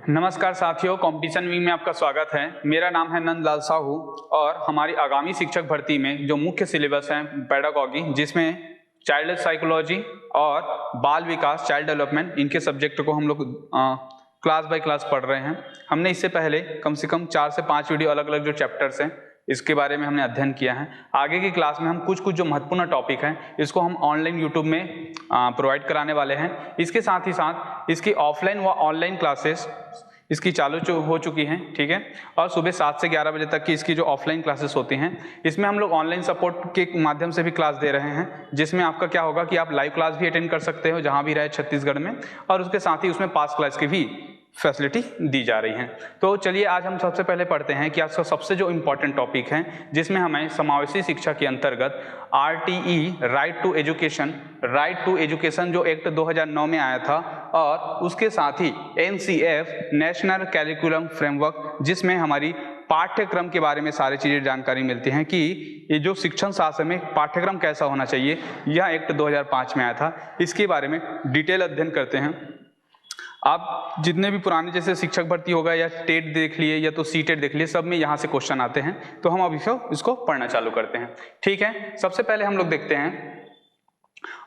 नमस्कार साथियों, competition wing में आपका स्वागत है। मेरा नाम है नंदलाल साहू और हमारी आगामी शिक्षक भर्ती में जो मुख्य सिलेबस है पेडागॉजी, जिसमें चाइल्ड साइकोलॉजी और बाल विकास चाइल्ड डेवलपमेंट, इनके सब्जेक्ट को हम लोग क्लास बाय क्लास पढ़ रहे हैं। हमने इससे पहले कम से कम 4 से 5 वीडियो अलग अलग जो चैप्टर्स हैं इसके बारे में हमने अध्ययन किया है। आगे की क्लास में हम कुछ जो महत्वपूर्ण टॉपिक हैं इसको हम ऑनलाइन यूट्यूब में प्रोवाइड कराने वाले हैं। इसके साथ ही साथ इसकी ऑफलाइन व ऑनलाइन क्लासेस इसकी चालू हो चुकी हैं, ठीक है। और सुबह 7 से 11 बजे तक की इसकी जो ऑफलाइन क्लासेस होती हैं, इसमें हम लोग ऑनलाइन सपोर्ट के माध्यम से भी क्लास दे रहे हैं, जिसमें आपका क्या होगा कि आप लाइव क्लास भी अटेंड कर सकते हो जहां भी रहे छत्तीसगढ़ में, और उसके साथ ही उसमें पास क्लास की भी फैसिलिटी दी जा रही है। तो चलिए आज हम सबसे पहले पढ़ते हैं कि आज का सबसे जो इम्पोर्टेंट टॉपिक है, जिसमें हमें समावेशी शिक्षा के अंतर्गत RTE राइट टू एजुकेशन जो एक्ट 2009 में आया था, और उसके साथ ही NCF नेशनल कैरिकुलम फ्रेमवर्क, जिसमें हमारी पाठ्यक्रम के बारे में सारी चीजें जानकारी मिलती हैं कि ये जो शिक्षण शास्त्र में पाठ्यक्रम कैसा होना चाहिए, यह एक्ट 2005 में आया था। इसके बारे में डिटेल अध्ययन करते हैं। आप जितने भी पुराने जैसे शिक्षक भर्ती होगा या टेट देख लिए या तो सीटेट देख लिए, सब में यहाँ से क्वेश्चन आते हैं। तो हम अभी इसको पढ़ना चालू करते हैं, ठीक है। सबसे पहले हम लोग देखते हैं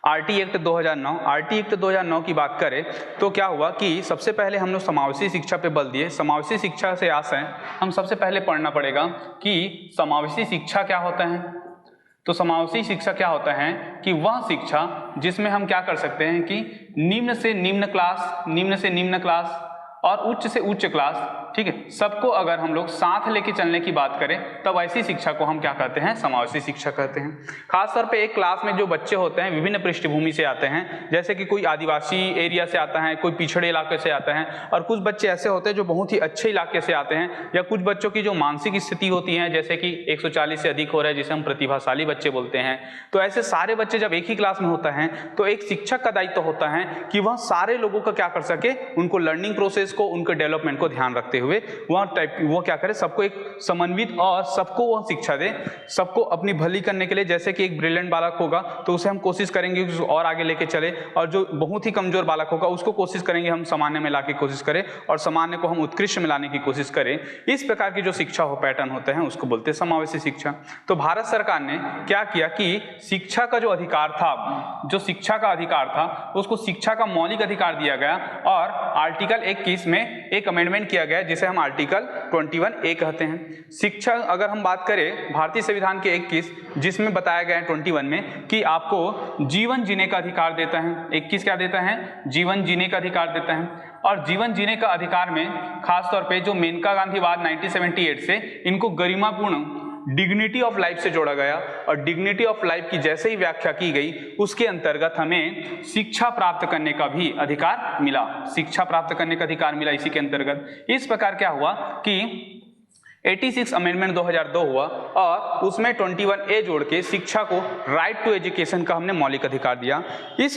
RT एक्ट 2009। RT एक्ट 2009 की बात करें तो क्या हुआ कि सबसे पहले हम लोग समावेशी शिक्षा पे बल दिए। समावेशी शिक्षा से आशय हम सबसे पहले पढ़ना पड़ेगा कि समावेशी शिक्षा क्या होता है। तो समावेशी शिक्षा क्या होता है कि वह शिक्षा जिसमें हम क्या कर सकते हैं कि निम्न से निम्न क्लास और उच्च से उच्च क्लास, ठीक है, सबको अगर हम लोग साथ लेके चलने की बात करें तब ऐसी शिक्षा को हम क्या कहते हैं, समावेशी शिक्षा कहते हैं। खासतौर पे एक क्लास में जो बच्चे होते हैं विभिन्न पृष्ठभूमि से आते हैं, जैसे कि कोई आदिवासी एरिया से आता है, कोई पिछड़े इलाके से आता है, और कुछ बच्चे ऐसे होते हैं जो बहुत ही अच्छे इलाके से आते हैं, या कुछ बच्चों की जो मानसिक स्थिति होती है जैसे कि 140 से अधिक हो रहा है, जिसे हम प्रतिभाशाली बच्चे बोलते हैं। तो ऐसे सारे बच्चे जब एक ही क्लास में होता है तो एक शिक्षक का दायित्व होता है कि वह सारे लोगों का क्या कर सके, उनको लर्निंग प्रोसेस को, उनके डेवलपमेंट को ध्यान रखते हुए वो क्या करे, सबको एक समन्वित और सबको वह शिक्षा दे, सबको अपनी भली करने के लिए। जैसे कि एक ब्रिलियंट बालक होगा तो उसे हम कोशिश करेंगे कि और आगे लेके चले, और जो बहुत ही कमजोर बालक होगा उसको कोशिश करेंगे हम सामान्य में लाने की कोशिश करें, और सामान्य को हम उत्कृष्ट में लाने की कोशिश करें। इस प्रकार की जो शिक्षा हो पैटर्न होते हैं उसको बोलते हैं समावेशी शिक्षा। तो भारत सरकार ने क्या किया कि शिक्षा का जो अधिकार था, जो शिक्षा का अधिकार था उसको शिक्षा का मौलिक अधिकार दिया गया, और आर्टिकल 21 में एक अमेंडमेंट किया गया जिसे हम आर्टिकल 21A कहते हैं। शिक्षा अगर हम बात करें भारतीय संविधान के 21, जिसमें बताया गया है 21 में कि आपको जीवन जीने का अधिकार देता है। 21 क्या देता है, जीवन जीने का अधिकार देता है। और जीवन जीने का अधिकार में खासतौर पे जो मेनका गांधीवाद 1978 से इनको गरिमापूर्ण डिग्निटी ऑफ लाइफ से जोड़ा गया, और डिग्निटी ऑफ लाइफ की जैसे ही व्याख्या की गई उसके अंतर्गत हमें शिक्षा प्राप्त करने का भी अधिकार मिला, शिक्षा प्राप्त करने का अधिकार मिला इसी के अंतर्गत। इस प्रकार क्या हुआ कि 86 अमेंडमेंट 2002 हुआ, और उसमें 21A जोड़ के शिक्षा को राइट टू एजुकेशन का हमने मौलिक अधिकार दिया।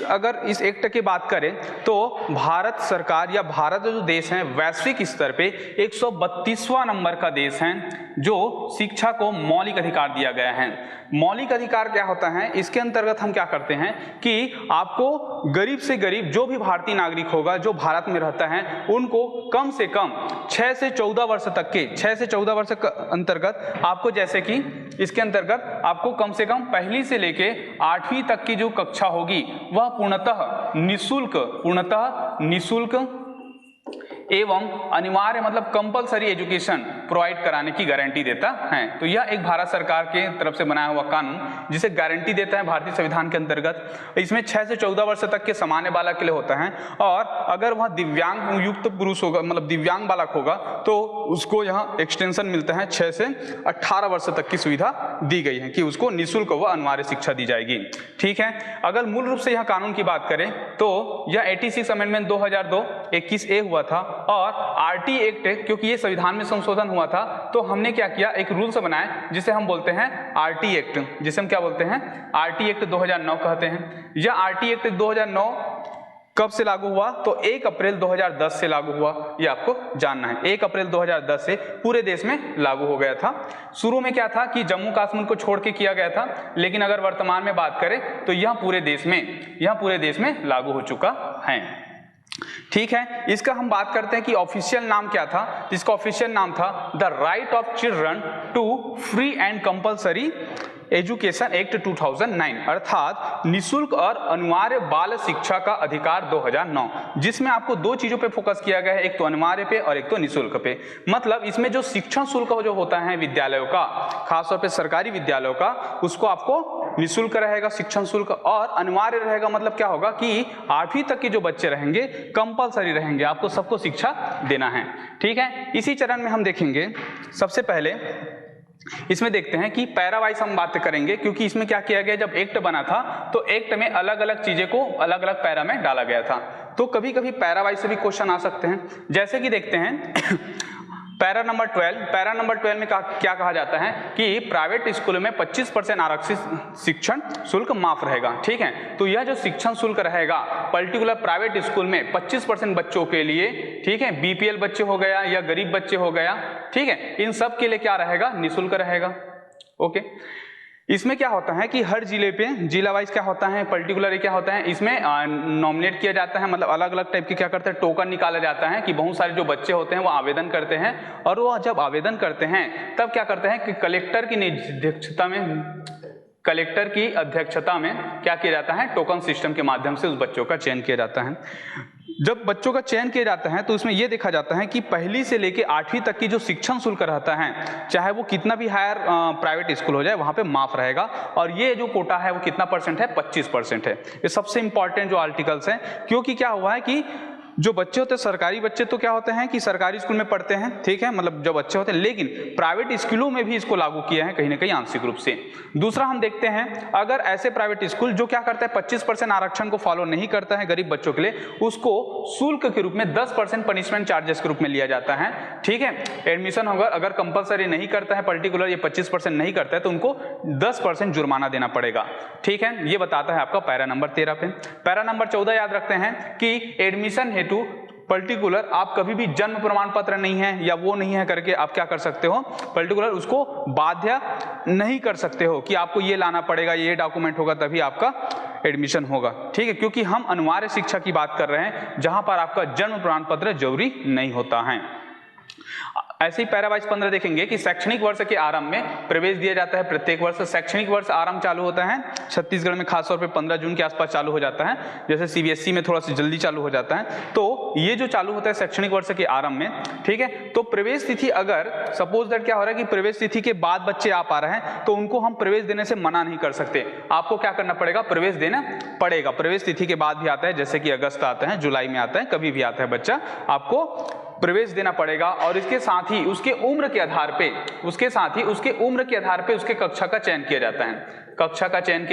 अगर इस एक्ट की बात करें तो भारत सरकार या भारत जो देश है वैश्विक स्तर पे 132वां नंबर का देश है जो शिक्षा को मौलिक अधिकार दिया गया है। मौलिक अधिकार क्या होता है, इसके अंतर्गत हम क्या करते हैं कि आपको गरीब से गरीब जो भी भारतीय नागरिक होगा जो भारत में रहता है उनको कम से कम 6 से 14 वर्ष तक के 6 से 14 वर्ष के अंतर्गत आपको, जैसे कि इसके अंतर्गत आपको कम से कम पहली से लेके 8वीं तक की जो कक्षा होगी वह पूर्णतः निःशुल्क एवं अनिवार्य मतलब कंपलसरी एजुकेशन प्रोवाइड कराने की गारंटी देता है। तो यह एक भारत सरकार के तरफ से बनाया हुआ कानून जिसे गारंटी देता है भारतीय संविधान के अंतर्गत। इसमें 6 से 14 वर्ष तक के सामान्य बालक के लिए होता है, और अगर वह दिव्यांग युक्त पुरुष होगा मतलब दिव्यांग बालक होगा तो उसको यहाँ एक्सटेंशन मिलता है, 6 से 18 वर्ष तक की सुविधा दी गई है कि उसको निःशुल्क व अनिवार्य शिक्षा दी जाएगी, ठीक है। अगर मूल रूप से यह कानून की बात करें तो यह 86 अमेंडमेंट 2002 21A हुआ था, और RT एक्ट क्योंकि ये संविधान में संशोधन हुआ था तो हमने क्या किया, एक रूल्स बनाए जिसे हम बोलते हैं RT एक्ट, जिसे हम क्या बोलते हैं, RT एक्ट 2009 कहते हैं। यह RT एक्ट 2009 कब से लागू हुआ, तो 1 अप्रैल 2010 से लागू हुआ, ये आपको जानना है। 1 अप्रैल 2010 से पूरे देश में लागू हो गया था। शुरू में क्या था कि जम्मू कश्मीर को छोड़ के किया गया था, लेकिन अगर वर्तमान में बात करें तो यह पूरे देश में लागू हो चुका है। ठीक है, इसका हम बात करते हैं कि ऑफिशियल नाम क्या था। इसका ऑफिशियल नाम था the right of children to free and compulsory education act 2009, अर्थात निशुल्क और अनिवार्य बाल शिक्षा का अधिकार 2009, जिसमें आपको दो चीजों पे फोकस किया गया है, एक तो अनिवार्य पे और एक तो निशुल्क पे। मतलब इसमें जो शिक्षण शुल्क जो होता है विद्यालयों का, खासतौर पे सरकारी विद्यालयों का, उसको आपको निशुल्क रहेगा शिक्षण शुल्क, और अनिवार्य रहेगा। मतलब क्या होगा कि 8वीं तक के जो बच्चे रहेंगे कंपलसरी रहेंगे, आपको सबको शिक्षा देना है। ठीक है, इसी चरण में हम देखेंगे सबसे पहले इसमें देखते हैं कि पैरा वाइज हम बात करेंगे, क्योंकि इसमें क्या किया गया, जब एक्ट बना था तो एक्ट में अलग अलग चीजें को अलग अलग पैरा में डाला गया था, तो कभी कभी पैरा वाइज से भी क्वेश्चन आ सकते हैं। जैसे कि देखते हैं पैरा नंबर 12 में क्या कहा जाता है कि प्राइवेट स्कूलों में 25% आरक्षित शिक्षण शुल्क माफ रहेगा। ठीक है, तो यह जो शिक्षण शुल्क रहेगा पर्टिकुलर प्राइवेट स्कूल में 25% बच्चों के लिए, ठीक है, बीपीएल बच्चे हो गया या गरीब बच्चे हो गया, ठीक है, इन सब के लिए क्या रहेगा, निःशुल्क रहेगा। ओके, इसमें क्या होता है कि हर जिले पे जिला वाइज क्या होता है, पर्टिकुलर क्या होता है, इसमें नॉमिनेट किया जाता है, मतलब अलग अलग टाइप के क्या करते हैं, टोकन निकाला जाता है कि बहुत सारे जो बच्चे होते हैं वो आवेदन करते हैं, और वो जब आवेदन करते हैं तब क्या करते हैं कि कलेक्टर की अध्यक्षता में क्या किया जाता है, टोकन सिस्टम के माध्यम से उस बच्चों का चयन किया जाता है। जब बच्चों का चयन किया जाता है तो उसमें यह देखा जाता है कि पहली से लेकर 8वीं तक की जो शिक्षण शुल्क रहता है, चाहे वो कितना भी हायर प्राइवेट स्कूल हो जाए, वहां पे माफ रहेगा। और ये जो कोटा है वो कितना परसेंट है, 25% है। ये सबसे इंपॉर्टेंट जो आर्टिकल्स हैं, क्योंकि क्या हुआ है कि जो बच्चे होते हैं सरकारी बच्चे तो क्या होते हैं कि सरकारी स्कूल में पढ़ते हैं, ठीक है, मतलब जो बच्चे होते हैं, लेकिन प्राइवेट स्कूलों में भी इसको लागू किया है कहीं ना कहीं आंशिक रूप से। दूसरा हम देखते हैं, अगर ऐसे प्राइवेट स्कूल जो क्या करता है 25% आरक्षण को फॉलो नहीं करता है गरीब बच्चों के लिए, उसको शुल्क के रूप में 10% पनिशमेंट चार्जेस के रूप में लिया जाता है। ठीक है, एडमिशन होगा, अगर कंपलसरी नहीं करता है पर्टिकुलर ये 25% नहीं करता है तो उनको 10% जुर्माना देना पड़ेगा। ठीक है, ये बताता है आपका पैरा नंबर 13 पे। पैरा नंबर 14 याद रखते हैं कि एडमिशन हेतु पर्टिकुलर आप कभी भी जन्म प्रमाण पत्र नहीं है या वो नहीं है करके आप क्या कर सकते हो, पर्टिकुलर उसको बाध्य नहीं कर सकते हो कि आपको ये लाना पड़ेगा, ये डॉक्यूमेंट होगा तभी आपका एडमिशन होगा। ठीक है, क्योंकि हम अनिवार्य शिक्षा की बात कर रहे हैं जहां पर आपका जन्म प्रमाण पत्र जरूरी नहीं होता है। ऐसे ही पैरा वाइज 15 देखेंगे कि शैक्षणिक वर्ष के आरंभ में प्रवेश दिया जाता है प्रत्येक वर्ष। शैक्षणिक वर्ष आरंभ चालू होता है छत्तीसगढ़ में खासतौर पे 15 जून के आसपास चालू हो जाता है, जैसे सीबीएसई में थोड़ा सा जल्दी चालू हो जाता है। तो ये जो चालू होता है शैक्षणिक वर्ष के आरंभ में, ठीक है, तो प्रवेश तिथि अगर सपोज दैट क्या हो रहा है कि प्रवेश तिथि के बाद बच्चे आ पा रहे हैं तो उनको हम प्रवेश देने से मना नहीं कर सकते, आपको क्या करना पड़ेगा, प्रवेश देना पड़ेगा। प्रवेश तिथि के बाद भी आता है, जैसे कि अगस्त आता है, जुलाई में आता है, कभी भी आता है बच्चा, आपको प्रवेश देना पड़ेगा। और इसके साथ ही उसके उम्र के आधार पे उसके कक्षा का चयन किया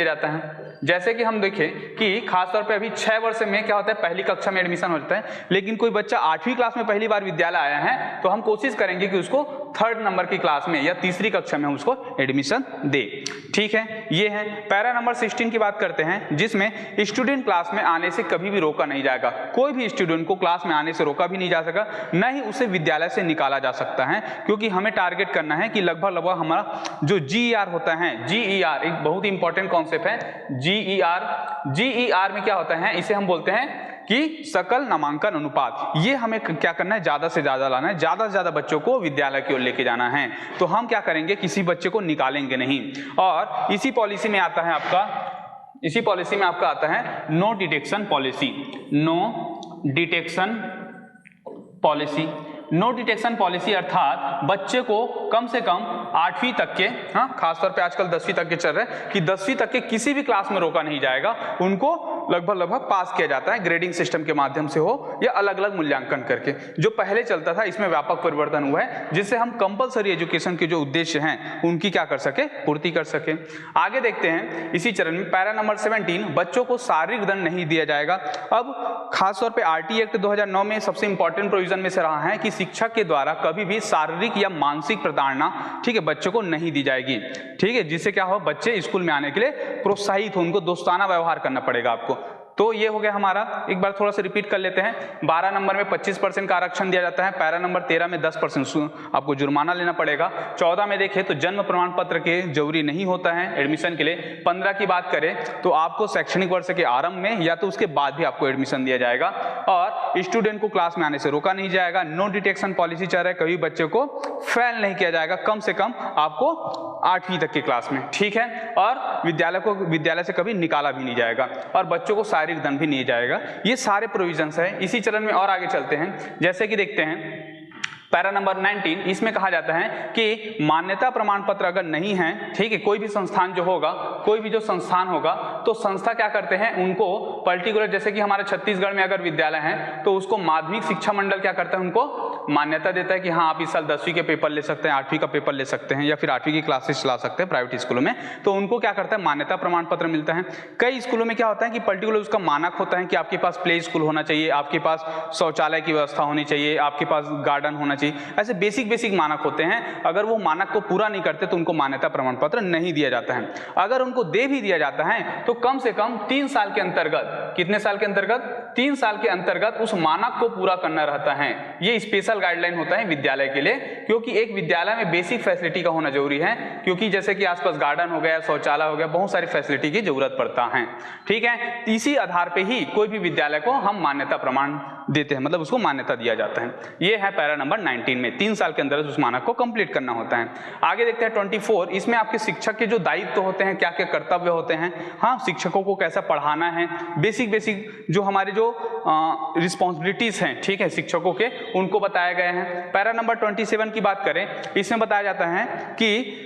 जाता है। जैसे कि हम देखें कि खासतौर पे अभी 6 वर्ष में क्या होता है, पहली कक्षा में एडमिशन होता है, लेकिन कोई बच्चा 8वीं क्लास में पहली बार विद्यालय आया है तो हम कोशिश करेंगे कि उसको 3rd नंबर की क्लास में या तीसरी कक्षा में उसको एडमिशन दे। ठीक है, ये है। पैरा नंबर 16 की बात करते हैं, जिसमें स्टूडेंट क्लास में आने से कभी भी रोका नहीं जाएगा। कोई भी स्टूडेंट को क्लास में आने से रोका भी नहीं जा सका, न ही उसे विद्यालय से निकाला जा सकता है, क्योंकि हमें टारगेट करना है कि लगभग हमारा जो GER होता है, GER एक बहुत ही इंपॉर्टेंट कॉन्सेप्ट है। GER में क्या होता है, इसे हम बोलते हैं कि सकल नामांकन अनुपात। ये हमें क्या करना है, ज्यादा से ज्यादा लाना है, ज्यादा से ज्यादा बच्चों को विद्यालय की ओर लेके जाना है। तो हम क्या करेंगे, किसी बच्चे को निकालेंगे नहीं। और इसी पॉलिसी में आता है आपका नो डिटेक्शन पॉलिसी, अर्थात बच्चे को कम से कम 8वीं तक के, खासतौर पे आजकल 10वीं तक के चल रहे हैं कि 10वीं तक के किसी भी क्लास में रोका नहीं जाएगा, उनको लगभग पास किया जाता है, ग्रेडिंग सिस्टम के माध्यम से हो या अलग अलग मूल्यांकन करके। जो पहले चलता था इसमें व्यापक परिवर्तन हुआ है, जिससे हम कंपलसरी एजुकेशन के जो उद्देश्य हैं उनकी क्या कर सके, पूर्ति कर सके। आगे देखते हैं इसी चरण में पैरा नंबर 17, बच्चों को शारीरिक दंड नहीं दिया जाएगा। अब खासतौर पर RT एक्ट 2009 में सबसे इंपॉर्टेंट प्रोविजन में से रहा है कि शिक्षक के द्वारा कभी भी शारीरिक या मानसिक प्रताड़ना, ठीक है, बच्चों को नहीं दी जाएगी। ठीक है, जिससे क्या हो, बच्चे स्कूल में आने के लिए प्रोत्साहित हो, उनको दोस्ताना व्यवहार करना पड़ेगा आपको। तो ये हो गया हमारा, एक बार थोड़ा सा रिपीट कर लेते हैं। 12 नंबर में 25% का आरक्षण दिया जाता है, पैरा नंबर 13 में 10% आपको जुर्माना लेना पड़ेगा। 14 में देखें तो जन्म प्रमाण पत्र के जरूरी नहीं होता है एडमिशन के लिए। 15 की बात करें तो आपको शैक्षणिक वर्ष के आरंभ में या तो उसके बाद भी आपको एडमिशन दिया जाएगा, और स्टूडेंट को क्लास में आने से रोका नहीं जाएगा। नो डिटेक्शन पॉलिसी चल रहा है, कभी बच्चे को फेल नहीं किया जाएगा, कम से कम आपको 8वीं तक की क्लास में, ठीक है। और विद्यालय से कभी निकाला भी नहीं जाएगा, और बच्चों को शारीरिक दंड भी नहीं जाएगा। ये सारे प्रोविजंस है। इसी चरण में और आगे चलते हैं, जैसे कि देखते हैं पैरा नंबर 19, इसमें कहा जाता है कि मान्यता प्रमाण पत्र अगर नहीं है, ठीक है, कोई भी संस्थान जो होगा, कोई भी जो संस्थान होगा, तो संस्था क्या करते हैं, उनको पर्टिकुलर, जैसे कि हमारे छत्तीसगढ़ में अगर विद्यालय है तो उसको माध्यमिक शिक्षा मंडल क्या करता है, उनको मान्यता देता है कि हाँ आप इस साल 10वीं के पेपर ले सकते हैं, 8वीं का पेपर ले सकते हैं, या फिर 8वीं की क्लासेस चला सकते हैं प्राइवेट स्कूलों में। तो उनको क्या करता है, मान्यता प्रमाण पत्र मिलता है। कई स्कूलों में क्या होता है कि पर्टिकुलर उसका मानक होता है कि आपके पास प्ले स्कूल होना चाहिए, आपके पास शौचालय की व्यवस्था होनी चाहिए, आपके पास गार्डन होना चाहिए, ऐसे बेसिक मानक होते हैं। अगर वो मानक को पूरा नहीं करते तो उनको मान्यता प्रमाण पत्र नहीं दिया जाता है। अगर उनको दे भी दिया जाता है तो कम से कम 3 साल के अंतर्गत, कितने साल के अंतर्गत, 3 साल के अंतर्गत उस मानक को पूरा करना रहता है। ये स्पेशल गाइडलाइन होता है विद्यालय के लिए, क्योंकि एक विद्यालय में बेसिक फैसिलिटी का होना जरूरी है, क्योंकि जैसे कि आसपास गार्डन हो गया, शौचालय हो गया, बहुत सारी फैसिलिटी की जरूरत पड़ता है, ठीक है। इसी आधार पे ही कोई भी विद्यालय को हम मान्यता प्रमाण देते हैं, मतलब उसको मान्यता दिया जाता है। ये है पैरा नंबर 19 में 3 साल के अंदर उस मानक को कंप्लीट करना होता है। आगे देखते हैं 24, इसमें आपके शिक्षक के जो दायित्व होते हैं, क्या क्या कर्तव्य होते हैं, हाँ शिक्षकों को कैसा पढ़ाना है, बेसिक जो हमारे जो रिस्पॉन्सिबिलिटीज हैं, ठीक है, शिक्षकों के, उनको बताया गया है। पैरा नंबर 27 की बात करें, इसमें बताया जाता है कि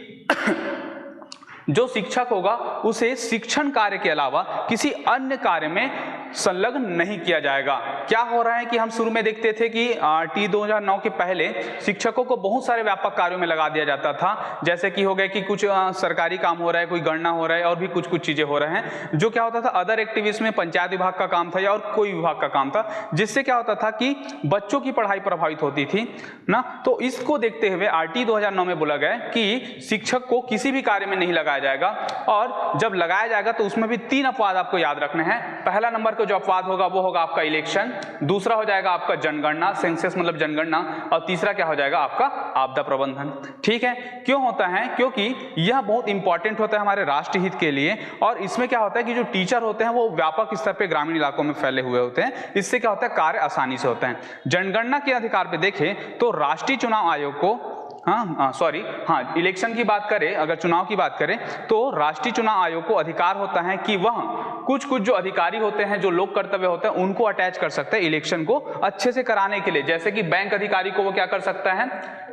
जो शिक्षक होगा उसे शिक्षण कार्य के अलावा किसी अन्य कार्य में संलग्न नहीं किया जाएगा। क्या हो रहा है कि हम शुरू में देखते थे कि टी 2009 के पहले शिक्षकों को बहुत सारे व्यापक कार्यों में लगा दिया जाता था, जैसे कि हो गया कि कुछ सरकारी काम हो रहा है, कोई गणना हो रहा है, और भी कुछ चीजें हो रहे हैं। जो क्या होता था, अदर एक्टिविटीज में पंचायत विभाग का काम था या और कोई विभाग का काम था, जिससे क्या होता था कि बच्चों की पढ़ाई प्रभावित होती थी ना। तो इसको देखते हुए आरटी 2009 में बोला गया कि शिक्षक को किसी भी कार्य में नहीं लगाया जाएगा, और जब लगाया जाएगा तो उसमें भी 3 अपवाद आपको याद रखने हैं। पहला नंबर जो अपवाद होगा वो होगा आपका इलेक्शन, दूसरा हो जाएगा आपका जनगणना, सेंसस मतलब जनगणना, और तीसरा क्या हो जाएगा आपका आपदा प्रबंधन, ठीक है। क्यों होता है, क्योंकि यह बहुत इंपॉर्टेंट होता है हमारे राष्ट्र हित के लिए, और इसमें क्या होता है कि जो टीचर होते हैं वो व्यापक स्तर पे ग्रामीण इलाकों में फैले हुए होते हैं, इससे क्या होता है कार्य आसानी से होते हैं। जनगणना के अधिकार पे देखें तो राष्ट्रीय चुनाव आयोग को इलेक्शन की बात करें, अगर चुनाव की बात करें तो राष्ट्रीय चुनाव आयोग को अधिकार होता है कि वह कुछ जो अधिकारी होते हैं, जो लोक कर्तव्य होते हैं, उनको अटैच कर सकते हैं इलेक्शन को अच्छे से कराने के लिए। जैसे कि बैंक अधिकारी को वो क्या कर सकता है,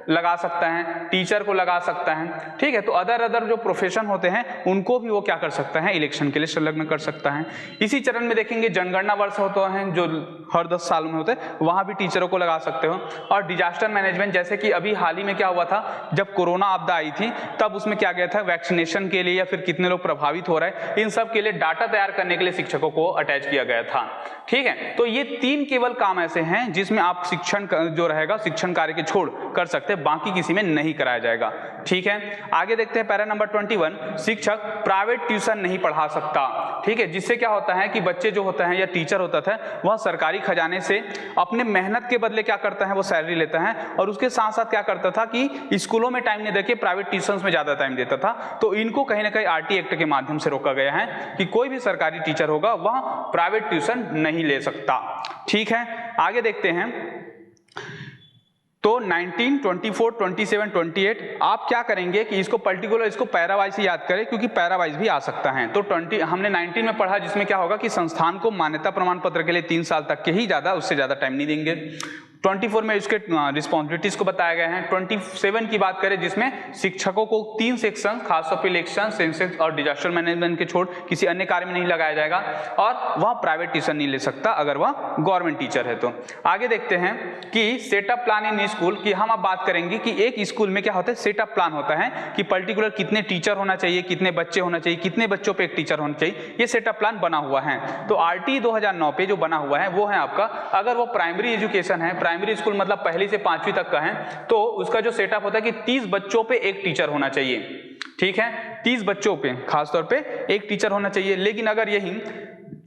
लगा सकता है, टीचर को लगा सकता है, ठीक है। तो अदर जो प्रोफेशन होते हैं उनको भी वो क्या कर सकता है, इलेक्शन के लिए संलग्न कर सकता है। इसी चरण में देखेंगे जनगणना वर्ष होते हैं जो हर 10 साल में होते हैं, वहां भी टीचरों को लगा सकते हो। और डिजास्टर मैनेजमेंट, जैसे कि अभी हाल ही में क्या हुआ था, जब कोरोना आपदा आई थी तब उसमें क्या गया था, वैक्सीनेशन के लिए या फिर कितने लोग प्रभावित हो रहे हैं, इन सब के लिए डाटा तैयार करने के लिए शिक्षकों को अटैच किया गया था, ठीक है। तो ये 3 केवल काम ऐसे हैं जिसमें आप शिक्षण जो रहेगा शिक्षण कार्य के छोड़ कर सकते हैं, बाकी किसी में नहीं कराया जाएगा, ठीक है। आगे देखते हैं पैरा नंबर 21, शिक्षक प्राइवेट ट्यूशन नहीं पढ़ा सकता, ठीक है। जिससे क्या होता है कि बच्चे जो होते हैं या टीचर होता था वह सरकारी खजाने से अपने मेहनत के बदले क्या करता है, वो सैलरी लेता है, और उसके साथ साथ क्या करता था कि स्कूलों में टाइम नहीं देके प्राइवेट ट्यूशंस में ज्यादा टाइम देता था। तो इनको कहीं ना कहीं आरटी एक्ट के माध्यम से रोका गया है कि कोई भी सरकारी टीचर होगा वह प्राइवेट ट्यूशन नहीं ले सकता, ठीक है। आगे देखते हैं तो 19, 24, 27, 28 आप क्या करेंगे कि इसको पर्टिकुलर इसको पैरावाइज से याद करें, क्योंकि पैरावाइज भी आ सकता है। तो 20 हमने 19 में पढ़ा, जिसमें क्या होगा कि संस्थान को मान्यता प्रमाण पत्र के लिए 3 साल तक के ही ज्यादा, उससे ज्यादा टाइम नहीं देंगे। 24 में इसके रिस्पॉन्सिबिलिटीज को बताया गया है। 27 की बात करें जिसमें शिक्षकों को 3 सेक्शन, खासतौर पर इलेक्शन, सेंसस और डिजास्टर मैनेजमेंट के छोड़ किसी अन्य कार्य में नहीं लगाया जाएगा, और वह प्राइवेट ट्यूशन नहीं ले सकता अगर वह गवर्नमेंट टीचर है तो। आगे देखते हैं कि सेटअप प्लान इन स्कूल की हम अब बात करेंगे कि एक स्कूल में क्या होता है, सेटअप प्लान होता है कि पर्टिकुलर कितने टीचर होना चाहिए, कितने बच्चे होना चाहिए, कितने बच्चों पे एक टीचर होना चाहिए, ये सेटअप प्लान बना हुआ है। तो आरटी 2009 पे जो बना हुआ है वो है आपका, अगर वो प्राइमरी एजुकेशन है, प्राइमरी स्कूल मतलब पहली से 5वीं तक का है, तो उसका जो सेटअप होता है कि 30 बच्चों पे एक टीचर होना चाहिए, ठीक है। 30 बच्चों पे खासतौर पे एक टीचर होना चाहिए। लेकिन अगर यही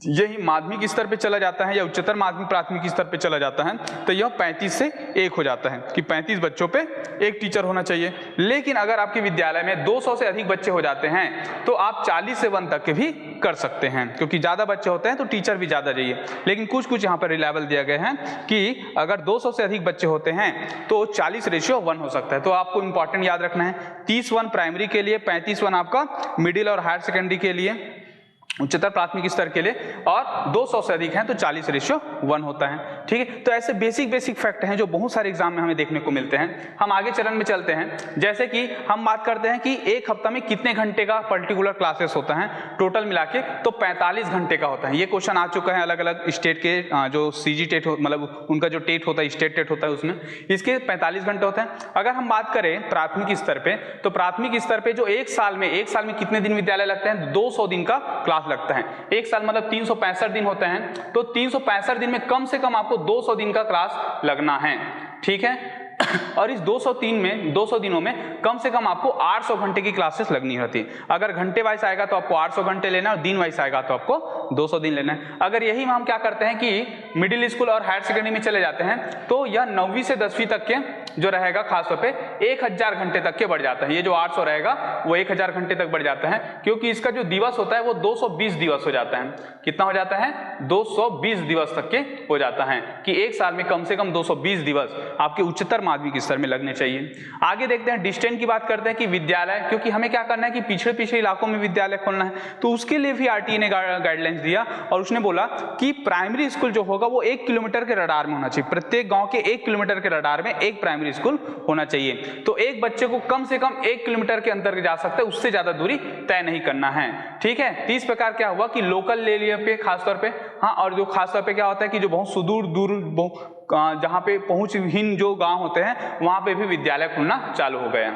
यही माध्यमिक स्तर पे चला जाता है या उच्चतर माध्यमिक प्राथमिक स्तर पे चला जाता है तो यह 35 से 1 हो जाता है कि 35 बच्चों पे एक टीचर होना चाहिए। लेकिन अगर आपके विद्यालय में 200 से अधिक बच्चे हो जाते हैं तो आप 40 से 1 तक के भी कर सकते हैं, क्योंकि ज़्यादा बच्चे होते हैं तो टीचर भी ज़्यादा चाहिए। लेकिन कुछ यहाँ पर रिलायबल दिया गया है कि अगर 200 से अधिक बच्चे होते हैं तो 40:1 हो सकता है। तो आपको इंपॉर्टेंट याद रखना है 30:1 प्राइमरी के लिए, 35:1 आपका मिडिल और हायर सेकेंडरी के लिए, उच्चतर प्राथमिक स्तर के लिए, और 200 से अधिक हैं तो 40:1 होता है। ठीक है, तो ऐसे बेसिक फैक्ट हैं जो बहुत सारे एग्जाम में हमें देखने को मिलते हैं। हम आगे चरण में चलते हैं, जैसे कि हम बात करते हैं कि एक हफ्ता में कितने घंटे का पर्टिकुलर क्लासेस होता है, टोटल मिला के तो 45 घंटे का होता है। ये क्वेश्चन आ चुका है अलग अलग स्टेट के, जो सीजी टेट मतलब उनका जो टेट होता है, स्टेट टेट होता है, उसमें इसके 45 घंटे होते हैं। अगर हम बात करें प्राथमिक स्तर पे, तो प्राथमिक स्तर पे जो एक साल में कितने दिन विद्यालय लगते हैं, 200 दिन का क्लास लगता है। एक साल मतलब 365 दिन होते हैं, तो 365 दिन में कम से कम आपको 200 दिन का क्लास लगना है। ठीक है, और इस 200 दिनों में कम से कम आपको 800 घंटे की क्लासेस लगनी होती है। अगर घंटे वाइज आएगा तो आपको 800 घंटे लेना है, और दिन वाइज आएगा तो आपको 200 दिन लेना है। अगर यही हम क्या करते हैं कि मिडिल स्कूल और हायर सेकेंडरी में चले जाते हैं तो यह 9वीं से 10वीं तक के जो रहेगा खासतौर पे 1000 घंटे तक के बढ़ जाता है। ये जो 800 रहेगा वो 1000 घंटे तक बढ़ जाता है, क्योंकि इसका जो दिवस होता है वो 220 दिवस हो जाता है। कितना हो जाता है? 220 दिवस तक के हो जाता है, कि एक साल में कम से कम 220 दिवस आपके उच्चतर माध्यमिक स्तर में लगने चाहिए। आगे देखते हैं डिस्टेंस की बात करते हैं कि विद्यालय, क्योंकि हमें क्या करना है कि पिछड़े इलाकों में विद्यालय खोलना है, तो उसके लिए भी आरटीई ने गाइडलाइंस दिया और उसने बोला कि प्राइमरी स्कूल जो होगा वो 1 किलोमीटर के रडार में होना चाहिए। प्रत्येक गांव के 1 किलोमीटर के रडार में एक प्राइमरी स्कूल होना चाहिए। तो एक बच्चे को कम से कम 1 किलोमीटर के अंदर जा सकता है, उससे ज्यादा दूरी तय नहीं करना है। ठीक है, तो इस प्रकार क्या हुआ कि लोकल एरिया पे खासतौर पे, हाँ, और जो खासतौर पे क्या होता है कि जो बहुत सुदूर जहाँ पे पहुंचहीन जो गांव होते हैं वहां पे भी विद्यालय खुलना चालू हो गया।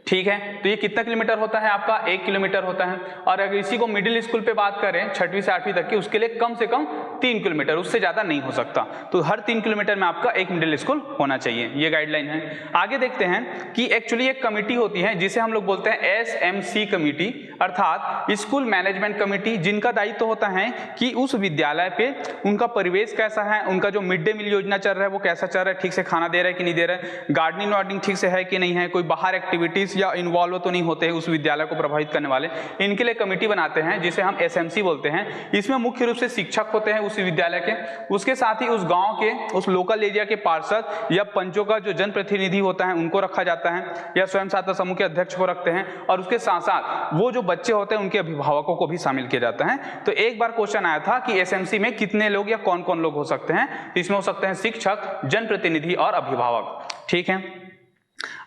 ठीक है, तो ये कितना किलोमीटर होता है आपका? 1 किलोमीटर होता है। और अगर इसी को मिडिल स्कूल पे बात करें 6वीं से 8वीं तक की, उसके लिए कम से कम 3 किलोमीटर, उससे ज्यादा नहीं हो सकता। तो हर 3 किलोमीटर में आपका एक मिडिल स्कूल होना चाहिए, ये गाइडलाइन है। आगे देखते हैं कि एक्चुअली एक कमेटी होती है जिसे हम लोग बोलते हैं SMC कमेटी, अर्थात स्कूल मैनेजमेंट कमेटी, जिनका दायित्व होता है कि उस विद्यालय पे उनका परिवेश कैसा है, उनका जो मिड डे मील योजना चल रहा है वो कैसा चल रहा है, ठीक से खाना दे रहा है कि नहीं दे रहा है, गार्डनिंग वार्डनिंग ठीक से है कि नहीं है, कोई बाहर एक्टिविटीज या इन्वॉल्व तो नहीं होते हैं उस विद्यालय को प्रभावित करने वाले, इनके लिए कमेटी बनाते हैं जिसे हम SMC बोलते हैं। इसमें मुख्य रूप से शिक्षक होते हैं उस विद्यालय के, उसके साथ ही उस गांव के, उस लोकल एरिया के पार्षद या पंचों का जो जनप्रतिनिधि होता है उनको रखा जाता है, या स्वयं सहायता समूह के अध्यक्ष को रखते हैं, और उसके साथ साथ वो जो बच्चे होते हैं उनके अभिभावकों को भी शामिल किया जाता है। तो एक बार क्वेश्चन आया था कि SMC में कितने लोग या कौन कौन लोग हो सकते हैं, तो इसमें हो सकते हैं शिक्षक, जनप्रतिनिधि और अभिभावक। ठीक है,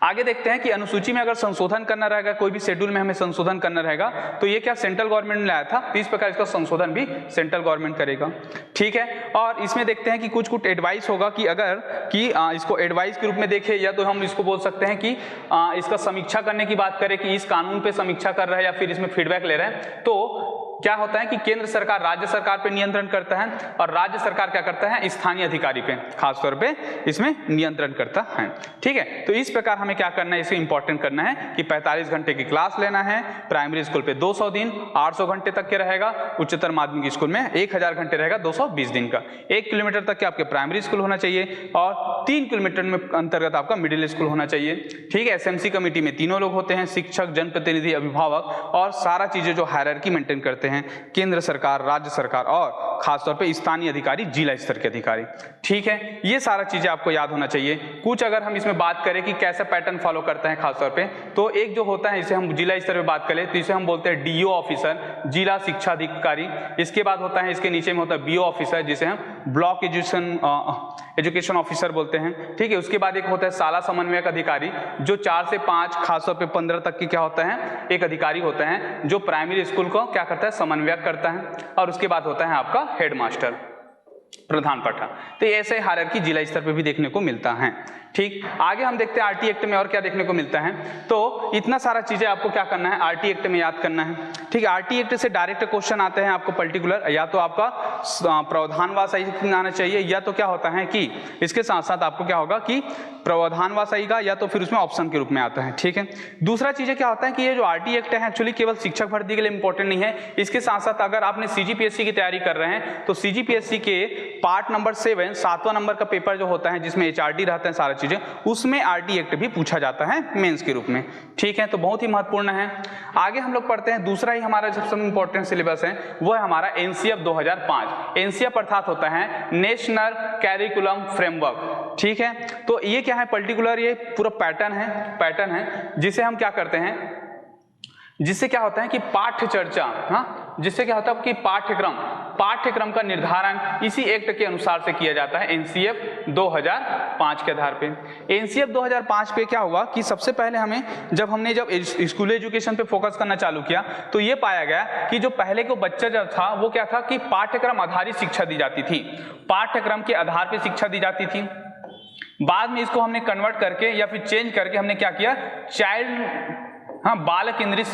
आगे देखते हैं कि अनुसूची में अगर संशोधन करना रहेगा, कोई भी शेड्यूल में हमें संशोधन करना रहेगा, तो ये क्या सेंट्रल गवर्नमेंट ने लाया था, तो इस प्रकार इसका संशोधन भी सेंट्रल गवर्नमेंट करेगा। ठीक है, और इसमें देखते हैं कि कुछ एडवाइस होगा कि अगर कि इसको एडवाइस के रूप में देखें, या तो हम इसको बोल सकते हैं कि इसका समीक्षा करने की बात करें कि इस कानून पे समीक्षा कर रहे हैं या फिर इसमें फीडबैक ले रहे हैं, तो क्या होता है कि केंद्र सरकार राज्य सरकार पे नियंत्रण करता है, और राज्य सरकार क्या करता है, स्थानीय अधिकारी पे खासतौर पे इसमें नियंत्रण करता है। ठीक है, तो इस प्रकार हमें क्या करना है, इसे इंपॉर्टेंट करना है कि 45 घंटे की क्लास लेना है, प्राइमरी स्कूल पे 200 दिन 800 घंटे तक के रहेगा, उच्चतर माध्यमिक स्कूल में 1000 घंटे रहेगा 220 दिन का, 1 किलोमीटर तक के आपके प्राइमरी स्कूल होना चाहिए, और 3 किलोमीटर में अंतर्गत आपका मिडिल स्कूल होना चाहिए। ठीक है, SMC कमेटी में 3 लोग होते हैं, शिक्षक, जनप्रतिनिधि, अभिभावक, और सारा चीजें जो हायरार्की मेंटेन करते हैं केंद्र सरकार, राज्य सरकार और खासतौर पे स्थानीय अधिकारी, जिला स्तर के अधिकारी। ठीक है, ये सारा चीजें आपको याद होना चाहिए। कुछ अगर हम इसमें बात करें कि कैसा पैटर्न फॉलो करते हैं खासतौर पे, तो एक जो होता है, इसे हम जिला स्तर पे बात करें तो इसे हम बोलते हैं DO ऑफिसर, जिला शिक्षा अधिकारी। इसके बाद होता है, इसके नीचे में होता है BO ऑफिसर, जिसे हम ब्लॉक एजुकेशन ऑफिसर बोलते हैं। ठीक है, उसके बाद एक होता है शाला समन्वयक अधिकारी, जो 4 से 5 खासतौर पे 15 तक की क्या होता है, एक अधिकारी होता है जो प्राइमरी स्कूल को क्या करता है, समन्वयक करता है। और उसके बाद होता है आपका हेडमास्टर। प्रधान पाठा। तो ऐसे हायरार्की जिला स्तर पे भी देखने को मिलता है। ठीक, आगे हम देखते हैं आरटी एक्ट में और क्या देखने को मिलता है। तो इतना सारा चीजें आपको क्या करना है, आरटी एक्ट में याद करना है। ठीक, आरटी एक्ट से डायरेक्ट क्वेश्चन आते हैं आपको पर्टिकुलर, या तो आपका प्रावधानवाद आना चाहिए, या तो क्या होता है कि इसके साथ साथ आपको क्या होगा कि प्रावधानवाद आएगा, या तो फिर उसमें ऑप्शन के रूप में आता है। ठीक है, दूसरा चीजें क्या होता है कि ये जो आरटी एक्ट है एक्चुअली केवल शिक्षक भर्ती के लिए इंपॉर्टेंट नहीं है, इसके साथ साथ अगर आपने सीजीपीएससी की तैयारी कर रहे हैं तो सीजीपीएससी के पार्ट नंबर 7 7वां नंबर का पेपर जो होता है जिसमें एचआरडी रहते हैं सारा चीजें, उसमें आरटी एक्ट भी पूछा जाता है मेंस के रूप में। ठीक है, तो बहुत ही महत्वपूर्ण है। आगे हम लोग पढ़ते हैं दूसरा ही हमारा सबसे इंपॉर्टेंट सिलेबस है वो है हमारा एनसीएफ 2005। एनसीएफ अर्थात होता है नेशनल कैरिकुलम फ्रेमवर्क। ठीक है, तो ये क्या है पर्टिकुलर, ये पूरा पैटर्न है जिसे हम क्या करते हैं, जिससे क्या होता है कि पाठ्य चर्चा, हाँ, जिससे क्या होता है कि पाठ्यक्रम का निर्धारण इसी एक्ट के अनुसार से किया जाता है एनसीएफ 2005 के आधार पे। एनसीएफ 2005 पे क्या हुआ कि सबसे पहले जब हमने स्कूल एजुकेशन पे फोकस करना चालू किया तो ये पाया गया कि जो पहले को बच्चा जब था वो क्या था कि पाठ्यक्रम आधारित शिक्षा दी जाती थी, पाठ्यक्रम के आधार पे शिक्षा दी जाती थी। बाद में इसको हमने कन्वर्ट करके या फिर चेंज करके हमने क्या किया, बाल केंद्रित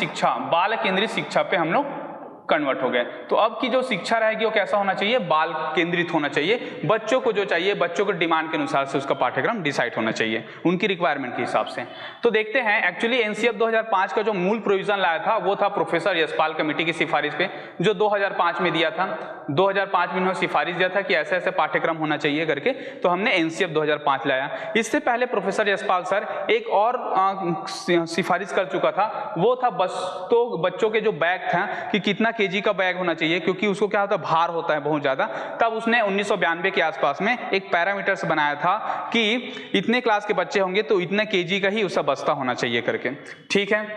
शिक्षा पे हम लोग कन्वर्ट हो गए। तो अब की जो शिक्षा रहेगी वो कैसा होना चाहिए, बाल केंद्रित होना चाहिए। बच्चों को जो चाहिए, बच्चों के डिमांड के अनुसार से उसका पाठ्यक्रम डिसाइड होना चाहिए, उनकी रिक्वायरमेंट के हिसाब से। तो देखते हैं एक्चुअली एनसीएफ 2005 का जो मूल प्रोविजन लाया था वो था प्रोफेसर यशपाल कमेटी की सिफारिश पे, जो 2005 में दिया था। 2005 में उन्होंने सिफारिश दिया था कि ऐसे ऐसे पाठ्यक्रम होना चाहिए करके, तो हमने एनसीएफ 2005 लाया। इससे पहले प्रोफेसर यशपाल सर एक और सिफारिश कर चुका था, वो था बच्चों के जो बैग था कि कितना केजी का बैग होना चाहिए, क्योंकि उसको क्या होता है भार होता है बहुत ज्यादा। तब उसने 1992 के आसपास में एक पैरामीटर्स बनाया था कि इतने क्लास के बच्चे होंगे तो इतने केजी का ही उसका बस्ता होना चाहिए करके। ठीक है,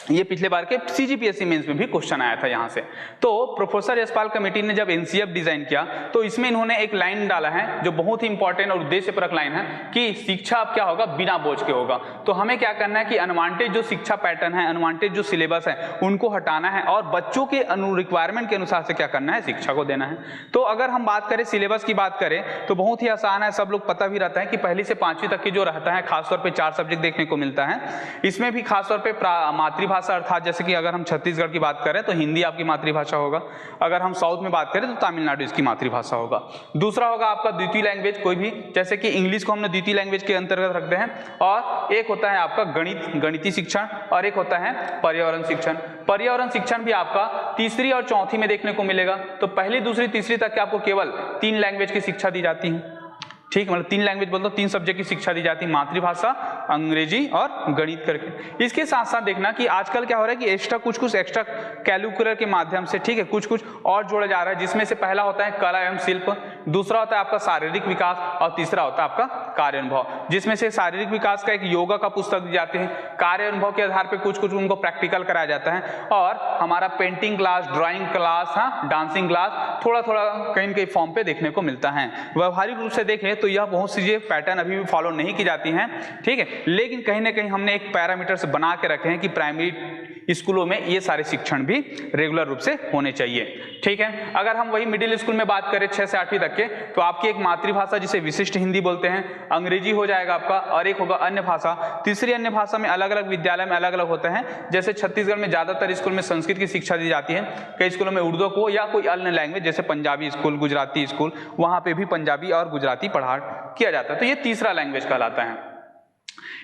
ये पिछले बार के सीजीपीएससी मेंस में भी क्वेश्चन आया था यहाँ से। तो प्रोफेसर यशपाल कमेटी ने जब एनसीएफ डिजाइन किया तो इसमें इन्होंने एक लाइन डाला है जो बहुत ही इंपॉर्टेंट और उद्देश्यपरक लाइन है कि शिक्षा अब क्या होगा, बिना बोझ के होगा। तो हमें क्या करना है कि अनवांटेड जो शिक्षा पैटर्न है, अनवांटेड जो सिलेबस है उनको हटाना है और बच्चों के रिक्वायरमेंट के अनुसार से क्या करना है, शिक्षा को देना है। तो अगर हम बात करें सिलेबस की बात करें तो बहुत ही आसान है, सब लोग पता भी रहता है कि पहली से 5वीं तक की जो रहता है खासतौर पर 4 सब्जेक्ट देखने को मिलता है। इसमें भी खासतौर पर मातृभाषा अर्थात जैसे कि अगर हम छत्तीसगढ़ की बात करें तो हिंदी आपकी मातृभाषा होगा, अगर हम साउथ में बात करें तो तमिलनाडु इसकी मातृभाषा होगा। दूसरा होगा आपका द्वितीय लैंग्वेज कोई भी, जैसे कि इंग्लिश को हमने द्वितीय लैंग्वेज के अंतर्गत रखते हैं। और एक होता है आपका गणितीय शिक्षण और एक होता है पर्यावरण शिक्षण। पर्यावरण शिक्षण भी आपका तीसरी और चौथी में देखने को मिलेगा। तो पहली, दूसरी, तीसरी तक के आपको केवल 3 लैंग्वेज की शिक्षा दी जाती है। ठीक, मतलब 3 लैंग्वेज बोलते 3 सब्जेक्ट की शिक्षा दी जाती है, मातृभाषा, अंग्रेजी और गणित करके। इसके साथ साथ देखना कि आजकल क्या हो रहा है कि कुछ एक्स्ट्रा कैरिकुलर के माध्यम से, ठीक है, कुछ और जोड़ा जा रहा है, जिसमें से पहला होता है कला एवं शिल्प, दूसरा होता है आपका शारीरिक विकास और तीसरा होता है आपका कार्य अनुभव। जिसमें से शारीरिक विकास का एक योगा का पुस्तक दी जाती है, कार्य अनुभव के आधार पर कुछ उनको प्रैक्टिकल कराया जाता है, और हमारा painting class, drawing class, dancing class थोड़ा कहीं कहीं फॉर्म पे देखने को मिलता है। व्यवहारिक रूप से देखें तो यह बहुत सी पैटर्न अभी भी फॉलो नहीं की जाती हैं, ठीक है, लेकिन कहीं ना कहीं हमने एक पैरामीटर्स बना के रखे हैं कि प्राइमरी स्कूलों में ये सारे शिक्षण भी रेगुलर रूप से होने चाहिए। ठीक है, अगर हम वही मिडिल स्कूल में बात करें 6 से 8वीं तक के, तो आपकी एक मातृभाषा जिसे विशिष्ट हिंदी बोलते हैं, अंग्रेजी हो जाएगा आपका, और एक होगा अन्य भाषा। तीसरी अन्य भाषा में अलग अलग विद्यालय में अलग अलग होते हैं, जैसे छत्तीसगढ़ में ज्यादातर स्कूल में संस्कृत की शिक्षा दी जाती है, कई स्कूलों में उर्दू को या कोई अन्य लैंग्वेज जैसे पंजाबी स्कूल, गुजराती स्कूल, वहां पे भी पंजाबी और गुजराती पढ़ा किया जाता है। तो ये तीसरा लैंग्वेज कहलाता है।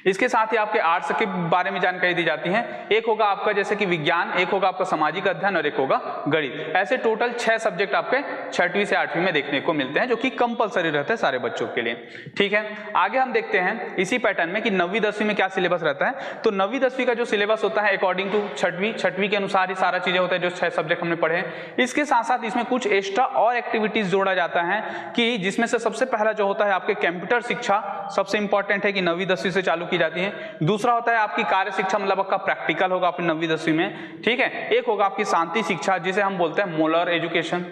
इसके साथ ही आपके आर्ट्स के बारे में जानकारी दी जाती है। एक होगा आपका जैसे कि विज्ञान, एक होगा आपका सामाजिक अध्ययन और एक होगा गणित। ऐसे टोटल 6 सब्जेक्ट आपके 6वीं से 8वीं में देखने को मिलते हैं, जो कि कंपलसरी रहते हैं सारे बच्चों के लिए। ठीक है, आगे हम देखते हैं इसी पैटर्न में कि 9वीं 10वीं में क्या सिलेबस रहता है। तो 9वीं 10वीं का जो सिलेबस होता है अकॉर्डिंग टू 6वीं के अनुसार ही सारा चीजें होता है, जो 6 सब्जेक्ट हमने पढ़े हैं। इसके साथ साथ इसमें कुछ एक्स्ट्रा और एक्टिविटीज जोड़ा जाता है कि जिसमें से सबसे पहला जो होता है आपके कंप्यूटर शिक्षा सबसे इंपॉर्टेंट है कि 9वीं 10वीं से चालू की जाती है। दूसरा होता है आपकी कार्य शिक्षा, मतलब आपका प्रैक्टिकल होगा अपनी 9वीं 10वीं में। ठीक है, एक होगा आपकी शांति शिक्षा जिसे हम बोलते हैं मोरल एजुकेशन,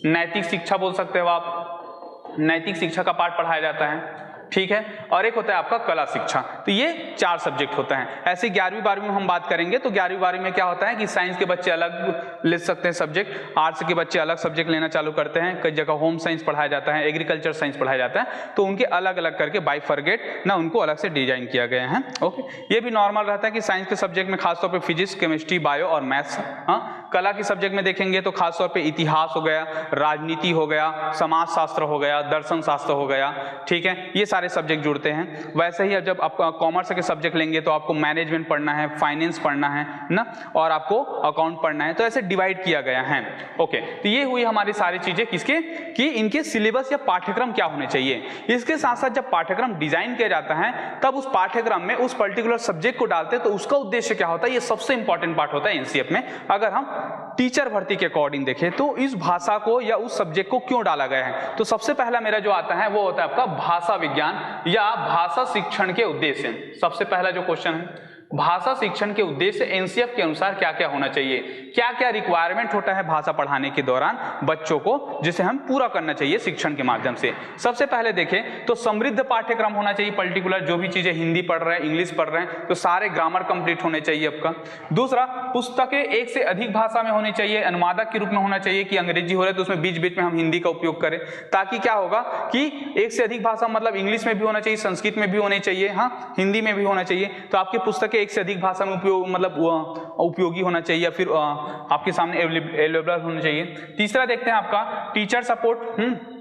नैतिक शिक्षा बोल सकते हो आप, नैतिक शिक्षा का पाठ पढ़ाया जाता है। ठीक है, और एक होता है आपका कला शिक्षा। तो ये 4 सब्जेक्ट होते हैं। ऐसे 11वीं 12वीं में हम बात करेंगे तो 11वीं 12वीं में क्या होता है कि साइंस के बच्चे अलग ले सकते हैं सब्जेक्ट, आर्ट्स के बच्चे अलग सब्जेक्ट लेना चालू करते हैं, कई जगह होम साइंस पढ़ाया जाता है, एग्रीकल्चर साइंस पढ़ाया जाता है, तो उनके अलग अलग करके बाइफरगेट ना उनको अलग से डिजाइन किया गया है। ओके, ये भी नॉर्मल रहता है कि साइंस के सब्जेक्ट में खासतौर पर फिजिक्स, केमिस्ट्री, बायो और मैथ्स। हाँ, कला के सब्जेक्ट में देखेंगे तो खासतौर पे इतिहास हो गया, राजनीति हो गया, समाज शास्त्र हो गया, दर्शन शास्त्र हो गया, ठीक है, ये सारे सब्जेक्ट जुड़ते हैं। वैसे ही जब आप कॉमर्स के सब्जेक्ट लेंगे तो आपको मैनेजमेंट पढ़ना है, फाइनेंस पढ़ना है ना, और आपको अकाउंट पढ़ना है, तो ऐसे डिवाइड किया गया है। ओके, तो ये हुई हमारी सारी चीजें किसके कि इनके सिलेबस या पाठ्यक्रम क्या होने चाहिए। इसके साथ साथ जब पाठ्यक्रम डिजाइन किया जाता है तब उस पाठ्यक्रम में उस पर्टिकुलर सब्जेक्ट को डालते हैं तो उसका उद्देश्य क्या होता है, ये सबसे इंपॉर्टेंट पार्ट होता है एनसीएफ में। अगर हम टीचर भर्ती के अकॉर्डिंग देखें तो इस भाषा को या उस सब्जेक्ट को क्यों डाला गया है, तो सबसे पहला मेरा जो आता है वो होता है आपका भाषा विज्ञान या भाषा शिक्षण के उद्देश्य। सबसे पहला जो क्वेश्चन है, भाषा शिक्षण के उद्देश्य एनसीएफ के अनुसार क्या क्या होना चाहिए, क्या क्या रिक्वायरमेंट होता है भाषा पढ़ाने के दौरान बच्चों को, जिसे हम पूरा करना चाहिए शिक्षण के माध्यम से। सबसे पहले देखें तो समृद्ध पाठ्यक्रम होना चाहिए, पर्टिकुलर जो भी चीजें हिंदी पढ़ रहे हैं, इंग्लिश पढ़ रहे हैं तो सारे ग्रामर कंप्लीट होने चाहिए आपका। दूसरा, पुस्तकें एक से अधिक भाषा में होनी चाहिए, अनुवादक के रूप में होना चाहिए कि अंग्रेजी हो रहा है तो उसमें बीच बीच में हम हिंदी का उपयोग करें, ताकि क्या होगा कि एक से अधिक भाषा मतलब इंग्लिश में भी होना चाहिए, संस्कृत में भी होनी चाहिए, हाँ हिंदी में भी होना चाहिए, तो आपकी पुस्तकें एक से अधिक भाषा में उपयोगी होना चाहिए या फिर आपके सामने अवेलेबल होना चाहिए। तीसरा देखते हैं आपका टीचर सपोर्ट,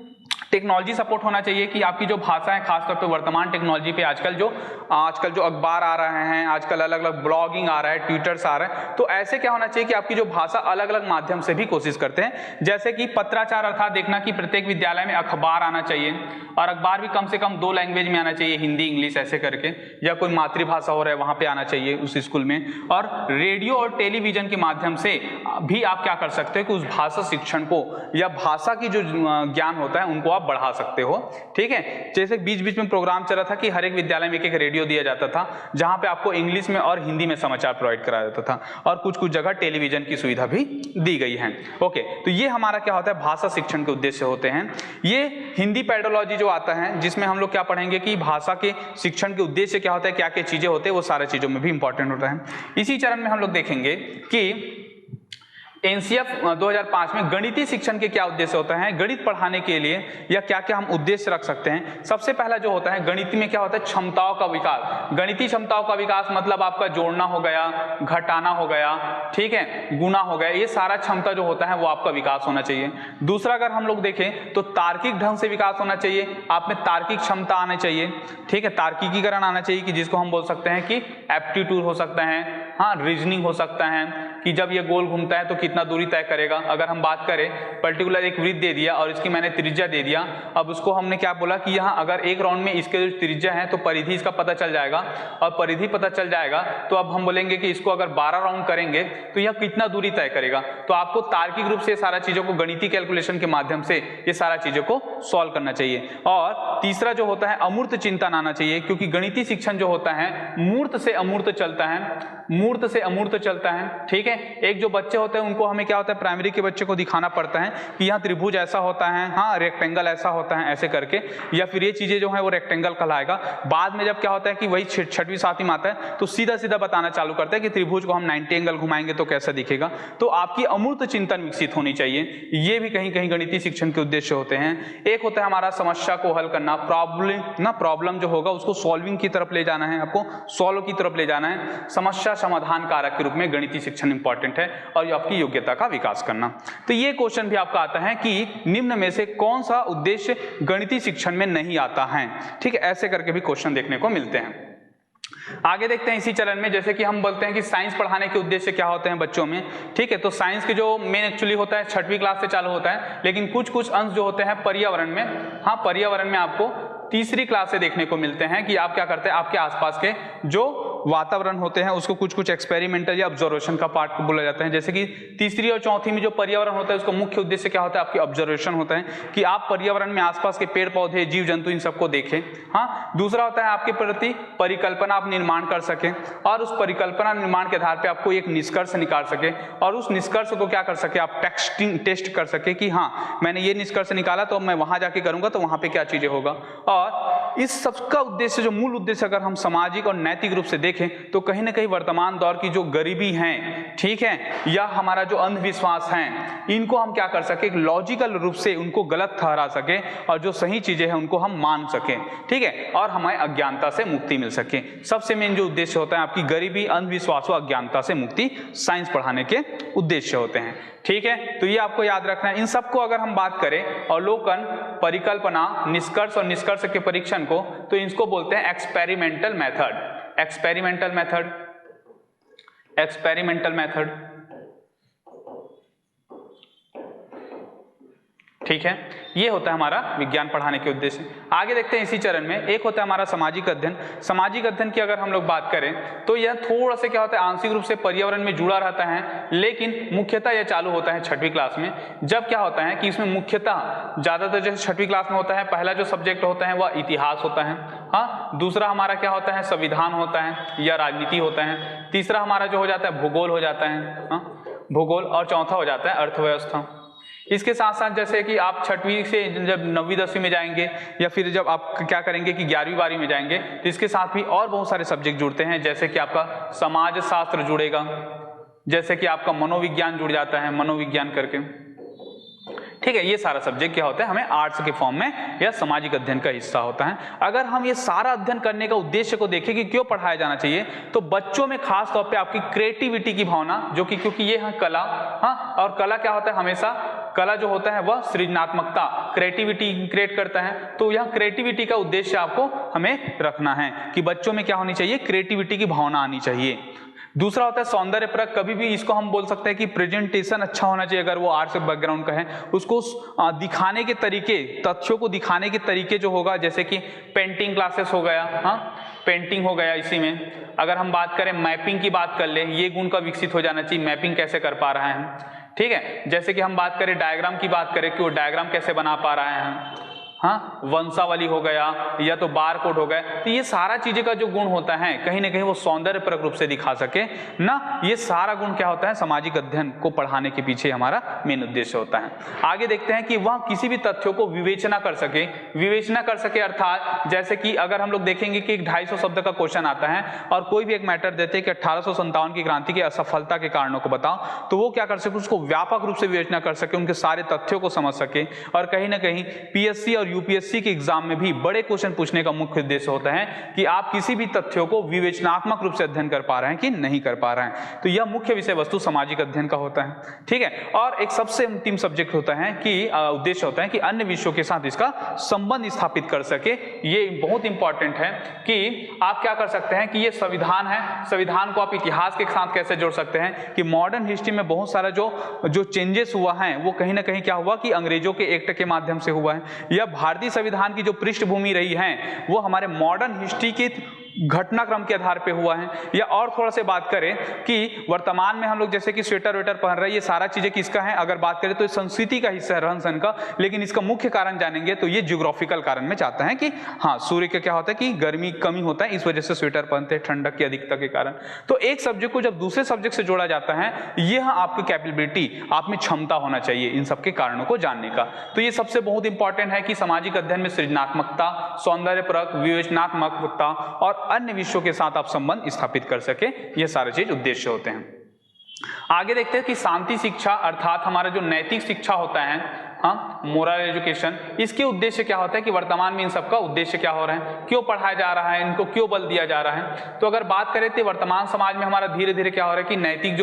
टेक्नोलॉजी सपोर्ट होना चाहिए कि आपकी जो भाषा है खासतौर पे वर्तमान टेक्नोलॉजी पे आजकल जो अखबार आ रहे हैं, आजकल अलग अलग ब्लॉगिंग आ रहा है, ट्विटर्स आ रहा है, तो ऐसे क्या होना चाहिए कि आपकी जो भाषा अलग अलग माध्यम से भी कोशिश करते हैं, जैसे कि पत्राचार अर्थात देखना कि प्रत्येक विद्यालय में अखबार आना चाहिए और अखबार भी कम से कम 2 लैंग्वेज में आना चाहिए, हिंदी इंग्लिश ऐसे करके, या कोई मातृभाषा हो रहा है वहां पे आना चाहिए उस स्कूल में। और रेडियो और टेलीविजन के माध्यम से भी आप क्या कर सकते हो कि उस भाषा शिक्षण को या भाषा की जो ज्ञान होता है उनको आप बढ़ा सकते हो, ठीक है। जैसे बीच बीच में प्रोग्राम चला था कि हर एक विद्यालय में एक रेडियो दिया जाता था जहां पे आपको इंग्लिश में और हिंदी में समाचार प्रोवाइड कराया जाता था, और कुछ कुछ जगह टेलीविजन की सुविधा भी दी गई है। ओके, तो ये हमारा क्या होता है भाषा शिक्षण के उद्देश्य होते हैं। ये हिंदी पेडोलॉजी जो आता है जिसमें हम लोग क्या पढ़ेंगे कि भाषा के शिक्षण के उद्देश्य क्या होता है, क्या क्या चीजें होते हैं, वो सारे चीजों में भी इंपॉर्टेंट होता है। इसी चरण में हम लोग देखेंगे कि एनसीएफ 2005 में गणितीय शिक्षण के क्या उद्देश्य होता है, गणित पढ़ाने के लिए या क्या क्या हम उद्देश्य रख सकते हैं। सबसे पहला जो होता है गणित में क्या होता है, क्षमताओं का विकास। गणितीय क्षमताओं का विकास मतलब आपका जोड़ना हो गया, घटाना हो गया, ठीक है, गुना हो गया, ये सारा क्षमता जो होता है वो आपका विकास होना चाहिए। दूसरा अगर हम लोग देखें तो तार्किक ढंग से विकास होना चाहिए, आप में तार्किक क्षमता आनी चाहिए, ठीक है, तार्किकीकरण आना चाहिए कि जिसको हम बोल सकते हैं कि एप्टीट्यूड हो सकता है, हाँ रीजनिंग हो सकता है कि जब ये गोल घूमता है तो कितना दूरी तय करेगा। अगर हम बात करें पर्टिकुलर एक वृत्त दे दिया और इसकी मैंने त्रिज्या दे दिया, अब उसको हमने क्या बोला कि यहाँ अगर एक राउंड में इसके जो त्रिज्या है तो परिधि इसका पता चल जाएगा, और परिधि पता चल जाएगा तो अब हम बोलेंगे कि इसको अगर 12 राउंड करेंगे तो यह कितना दूरी तय करेगा। तो आपको तार्किक रूप से सारा चीजों को गणितीय कैलकुलेशन के माध्यम से ये सारा चीजों को सॉल्व करना चाहिए। और तीसरा जो होता है अमूर्त चिंतन आना चाहिए, क्योंकि गणितीय शिक्षण जो होता है मूर्त से अमूर्त चलता है, मूर्त से अमूर्त चलता है, ठीक है। एक जो बच्चे होते हैं उनको हमें क्या होता है, प्राइमरी के बच्चे को दिखाना पड़ता है कि यहाँ त्रिभुज ऐसा होता है, हाँ रेक्टेंगल ऐसा होता है, ऐसे करके, या फिर ये चीजें जो है वो रेक्टेंगल कहलाएगा। बाद में जब क्या होता है कि वही 6वीं 7वीं में आता है तो सीधा सीधा बताना चालू करता है कि त्रिभुज को हम 90 एंगल घुमाएंगे तो कैसा दिखेगा। तो आपकी अमूर्त चिंतन विकसित होनी चाहिए, ये भी कहीं कहीं गणितीय शिक्षण के उद्देश्य होते हैं। एक होता है हमारा समस्या को हल करना, प्रॉब्लम जो होगा उसको सॉल्विंग की तरफ ले जाना है, आपको सॉल्व की तरफ ले जाना है। समस्या समाधान कारक के रूप में गणितीय शिक्षण इंपॉर्टेंट है, और ये आपकी योग्यता का विकास करना। तो ये क्वेश्चन भी आपका आता है कि निम्न में से कौन सा उद्देश्य गणितीय शिक्षण में नहीं आता है, ठीक है, ऐसे करके भी क्वेश्चन देखने को मिलते हैं। आगे देखते हैं इसी चरण में, जैसे कि हम बोलते हैं कि साइंस पढ़ाने के उद्देश्य क्या होते हैं बच्चों में, ठीक है। तो साइंस के जो मेन एक्चुअली होता है 6वीं क्लास से चालू होता है, लेकिन कुछ कुछ अंश जो होते हैं पर्यावरण में, हाँ पर्यावरण में आपको तीसरी क्लास से देखने को मिलते हैं कि आप क्या करते हैं, आपके आसपास के जो वातावरण होते हैं उसको कुछ कुछ एक्सपेरिमेंटल या ऑब्जर्वेशन का पार्ट को बोला जाता है। जैसे कि तीसरी और चौथी में जो पर्यावरण होता है उसका मुख्य उद्देश्य क्या होता है, आपकी ऑब्जर्वेशन होता है कि आप पर्यावरण में आसपास के पेड़ पौधे जीव जंतु इन सबको देखें। हाँ, दूसरा होता है आपके प्रति परिकल्पना आप निर्माण कर सकें, और उस परिकल्पना निर्माण के आधार पर आपको एक निष्कर्ष निकाल सके, और उस निष्कर्ष को क्या कर सके आप टेस्ट कर सके कि हाँ मैंने ये निष्कर्ष निकाला तो मैं वहां जाके करूंगा तो वहां पे क्या चीजें होगा। और इस सबका उद्देश्य, जो मूल उद्देश्य अगर हम सामाजिक और नैतिक रूप से देखें तो कहीं ना कहीं वर्तमान दौर की जो गरीबी है, ठीक है, या हमारा जो अंधविश्वास है, इनको हम क्या कर सके, लॉजिकल रूप से उनको गलत ठहरा सके और जो सही चीजें हैं उनको हम मान सके, ठीक है, और हमें अज्ञानता से मुक्ति मिल सके। सबसे मेन जो उद्देश्य होता है आपकी गरीबी, अंधविश्वास और अज्ञानता से मुक्ति साइंस पढ़ाने के उद्देश्य होते हैं, ठीक है। तो ये आपको याद रखना है। इन सबको अगर हम बात करें अवलोकन, परिकल्पना, निष्कर्ष और निष्कर्ष के परीक्षण को, तो इसको बोलते हैं experimental method. Experimental method, experimental method, ठीक है। ये होता है हमारा विज्ञान पढ़ाने के उद्देश्य। आगे देखते हैं इसी चरण में एक होता है हमारा सामाजिक अध्ययन। सामाजिक अध्ययन की अगर हम लोग बात करें तो यह थोड़ा सा क्या होता है, आंशिक रूप से पर्यावरण में जुड़ा रहता है, लेकिन मुख्यतः यह चालू होता है 6वीं क्लास में। जब क्या होता है कि इसमें मुख्यतः ज्यादातर जैसे 6वीं क्लास में होता है, पहला जो सब्जेक्ट होता है वह इतिहास होता है, हाँ, दूसरा हमारा क्या होता है, संविधान होता है या राजनीति होता है, तीसरा हमारा जो हो जाता है भूगोल हो जाता है, हाँ, भूगोल, और चौथा हो जाता है अर्थव्यवस्था। इसके साथ साथ जैसे कि आप 6वीं से जब 9वीं 10वीं में जाएंगे या फिर जब आप क्या करेंगे कि 11वीं 12वीं में जाएंगे तो इसके साथ भी और बहुत सारे सब्जेक्ट जुड़ते हैं, जैसे कि आपका समाज शास्त्र जुड़ेगा, जैसे कि आपका मनोविज्ञान जुड़ जाता है, मनोविज्ञान करके, ठीक है। ये सारा सब्जेक्ट क्या होता है, हमें आर्ट्स के फॉर्म में या सामाजिक अध्ययन का हिस्सा होता है। अगर हम ये सारा अध्ययन करने का उद्देश्य को देखें कि क्यों पढ़ाया जाना चाहिए, तो बच्चों में खास तौर पे आपकी क्रिएटिविटी की भावना, जो कि क्योंकि ये है कला, हाँ, और कला क्या होता है, हमेशा कला जो होता है वह सृजनात्मकता, क्रिएटिविटी क्रिएट करता है। तो यह क्रिएटिविटी का उद्देश्य आपको हमें रखना है कि बच्चों में क्या होनी चाहिए, क्रिएटिविटी की भावना आनी चाहिए। दूसरा होता है सौंदर्य परख। कभी भी इसको हम बोल सकते हैं कि प्रेजेंटेशन अच्छा होना चाहिए, अगर वो आर्ट्स बैकग्राउंड का है, उसको दिखाने के तरीके, तथ्यों को दिखाने के तरीके जो होगा, जैसे कि पेंटिंग क्लासेस हो गया, हाँ, पेंटिंग हो गया। इसी में अगर हम बात करें मैपिंग की बात कर ले, ये गुण का विकसित हो जाना चाहिए, मैपिंग कैसे कर पा रहा है, ठीक है। जैसे कि हम बात करें डायग्राम की बात करें कि वो डायग्राम कैसे बना पा रहा है, हाँ, वंशावली हो गया या तो बार कोड हो गया। तो ये सारा चीजें का जो गुण होता है कहीं ना कहीं वो सौंदर्य परक रूप से दिखा सके ना, ये सारा गुण क्या होता है, सामाजिक अध्ययन को पढ़ाने के पीछे हमारा मेन उद्देश्य होता है। आगे देखते हैं कि वह किसी भी तथ्यों को विवेचना कर सके, विवेचना कर सके अर्थात जैसे कि अगर हम लोग देखेंगे कि 250 शब्द का क्वेश्चन आता है और कोई भी एक मैटर देते हैं कि 1857 की क्रांति की असफलता के कारणों को बताओ, तो वो क्या कर सके, उसको व्यापक रूप से विवेचना कर सके, उनके सारे तथ्यों को समझ सके। और कहीं ना कहीं पीएससी और यूपीएससी के एग्जाम में भी बड़े क्वेश्चन पूछने का मुख्य उद्देश्य होता है कि आप किसी भी तथ्यों को विवेचनात्मक रूप से अध्ययन कर पा रहे हैं कि नहीं कर पा रहे हैं। तो यह मुख्य विषय वस्तु सामाजिक अध्ययन का होता है, ठीक है। और एक सबसे अंतिम सब्जेक्ट होता है कि उद्देश्य होता है कि अन्य विषयों के साथ इसका संबंध स्थापित कर सके। ये बहुत इंपॉर्टेंट है कि आप क्या कर सकते हैं कि ये संविधान है, संविधान को आप इतिहास के साथ कैसे जोड़ सकते हैं कि मॉडर्न हिस्ट्री में बहुत सारा जो चेंजेस हुआ है वो कहीं ना कहीं क्या हुआ कि अंग्रेजों के एक्ट के माध्यम से हुआ है, या भारतीय संविधान की जो पृष्ठभूमि रही है वो हमारे मॉडर्न हिस्ट्री के घटनाक्रम के आधार पे हुआ है। या और थोड़ा से बात करें कि वर्तमान में हम लोग जैसे कि स्वेटर वेटर पहन रहे हैं, ये सारा चीजें किसका है, अगर बात करें तो संस्कृति का हिस्सा है, रहन सहन का, लेकिन इसका मुख्य कारण जानेंगे तो ये ज्योग्राफिकल कारण में चाहता है कि हाँ, सूर्य का क्या होता है कि गर्मी कमी होता है, इस वजह से स्वेटर पहनते हैं ठंडक की अधिकता के कारण। तो एक सब्जेक्ट को जब दूसरे सब्जेक्ट से जोड़ा जाता है, यह आपकी कैपेबिलिटी, आप में क्षमता होना चाहिए इन सबके कारणों को जानने का। तो ये सबसे बहुत इंपॉर्टेंट है कि सामाजिक अध्ययन में सृजनात्मकता, सौंदर्य परक, विवेचनात्मकता और अन्य विषयों के साथ आप संबंध स्थापित कर सके, ये सारे चीज उद्देश्य होते हैं। आगे देखते हैं कि शांति शिक्षा अर्थात हमारा जो नैतिक शिक्षा होता है, हाँ, मोरल एजुकेशन, इसके उद्देश्य क्या होता है कि वर्तमान में इन सबका उद्देश्य क्या हो रहा है, क्यों पढ़ाया जा रहा है, इनको क्यों बल दिया जा रहा है। तो अगर बात करें तो वर्तमान समाज में हमारा धीरे धीरे क्या हो रहा है कि नैतिक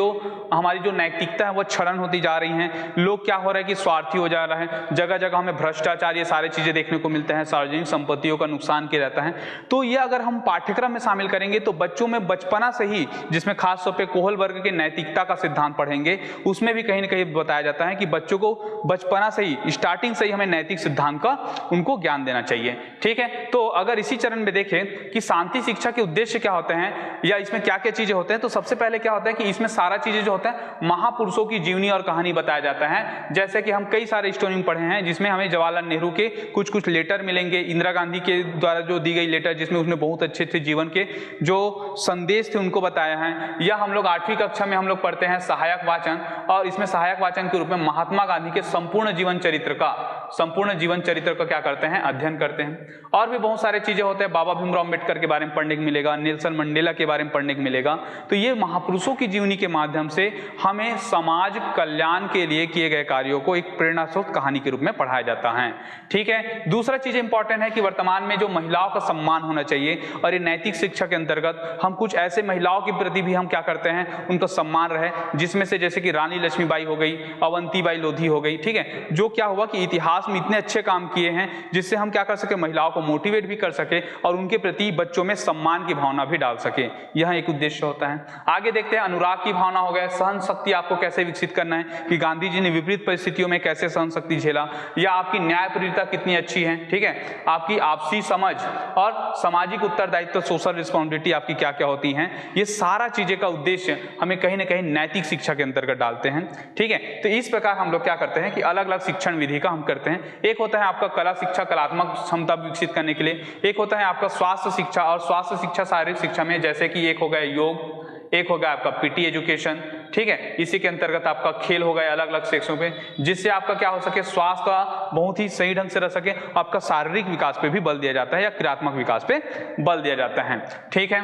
हमारी जो नैतिकता है वो क्षरण होती जा रही है। लोग क्या हो रहा है कि स्वार्थी हो जा रहा है, जगह जगह हमें भ्रष्टाचार, ये सारी चीजें देखने को मिलते हैं, सार्वजनिक संपत्तियों का नुकसान किया जाता है। तो ये अगर हम पाठ्यक्रम में शामिल करेंगे तो बच्चों में बचपना से ही, जिसमें खासतौर पर कोहल वर्ग के नैतिकता का सिद्धांत पढ़ेंगे, उसमें भी कहीं ना कहीं बताया जाता है कि बच्चों को बचपना से ही, स्टार्टिंग से ही हमें नैतिक सिद्धांत का उनको ज्ञान देना चाहिए, ठीक है। तो अगर इसी चरण में देखें कि शांति शिक्षा के उद्देश्य क्या होते हैं या इसमें क्या क्या चीजें होते हैं, तो सबसे पहले क्या होता है कि इसमें सारा चीजें जो होता है महापुरुषों की जीवनी और कहानी बताया जाता है। जैसे कि हम कई सारे स्टोरी पढ़े हैं जिसमें हमें जवाहरलाल नेहरू के कुछ कुछ लेटर मिलेंगे, इंदिरा गांधी के द्वारा जो दी गई लेटर जिसमें उसने बहुत अच्छे अच्छे जीवन के जो संदेश थे उनको बताया है। या हम लोग 8वीं कक्षा में हम लोग पढ़ते हैं सहायक वाचन, और इसमें सहायक वाचन के रूप में महात्मा गांधी के संपूर्ण जीवन चरित्र का संपूर्ण जीवन चरित्र का क्या करते हैं, अध्ययन करते हैं। और भी बहुत सारे चीजें होते हैं, बाबा भीमराव अम्बेडकर के बारे में पढ़ने को मिलेगा, नेल्सन मंडेला के बारे में पढ़ने को मिलेगा। तो ये महापुरुषों की जीवनी के माध्यम से हमें समाज कल्याण के लिए किए गए कार्यों को एक प्रेरणा स्रोत कहानी के रूप में पढ़ाया जाता है। ठीक है, दूसरा चीज इंपॉर्टेंट है कि वर्तमान में जो महिलाओं का सम्मान होना चाहिए, और ये नैतिक शिक्षा के अंतर्गत हम कुछ ऐसे महिलाओं के प्रति भी हम क्या करते हैं, उनका सम्मान रहे, जिसमें से जैसे कि रानी लक्ष्मीबाई हो गई, अवंतीबाई लोधी हो गई। ठीक है, जो क्या हुआ कि इतिहास में इतने अच्छे काम किए हैं जिससे हम क्या कर सके, महिलाओं को मोटिवेट भी कर सके और उनके प्रति बच्चों में सम्मान की भावना भी डाल सके। यह एक उद्देश्य होता है। आगे देखते हैं, अनुराग की भावना हो गया, सहन शक्ति आपको कैसे विकसित करना है कि गांधी जी ने विपरीत परिस्थितियों में कैसे सहन शक्ति झेला, या आपकी न्यायप्रियता कितनी अच्छी है। ठीक है, आपकी आपसी समझ और सामाजिक उत्तरदायित्व, सोशल रिस्पॉन्सिबिलिटी आपकी क्या क्या होती हैं, ये सारा चीजें का उद्देश्य हमें कहीं ना कहीं नैतिक शिक्षा के अंतर्गत डालते हैं। ठीक है, तो इस प्रकार हम लोग क्या करते हैं कि अलग अलग शिक्षण विधि का हम करते हैं। एक होता है आपका कला शिक्षा, कलात्मक क्षमता विकसित करने के लिए। एक होता है आपका स्वास्थ्य शिक्षा, और स्वास्थ्य शिक्षा शारीरिक शिक्षा में जैसे कि एक हो गया योग, एक होगा आपका पीटी एजुकेशन। ठीक है, इसी के अंतर्गत आपका खेल हो गया अलग अलग सेक्शनों पे, जिससे आपका क्या हो सके, स्वास्थ्य बहुत ही सही ढंग से रह सके, आपका शारीरिक विकास पे भी बल दिया जाता है या क्रियात्मक विकास पे बल दिया जाता है। ठीक है,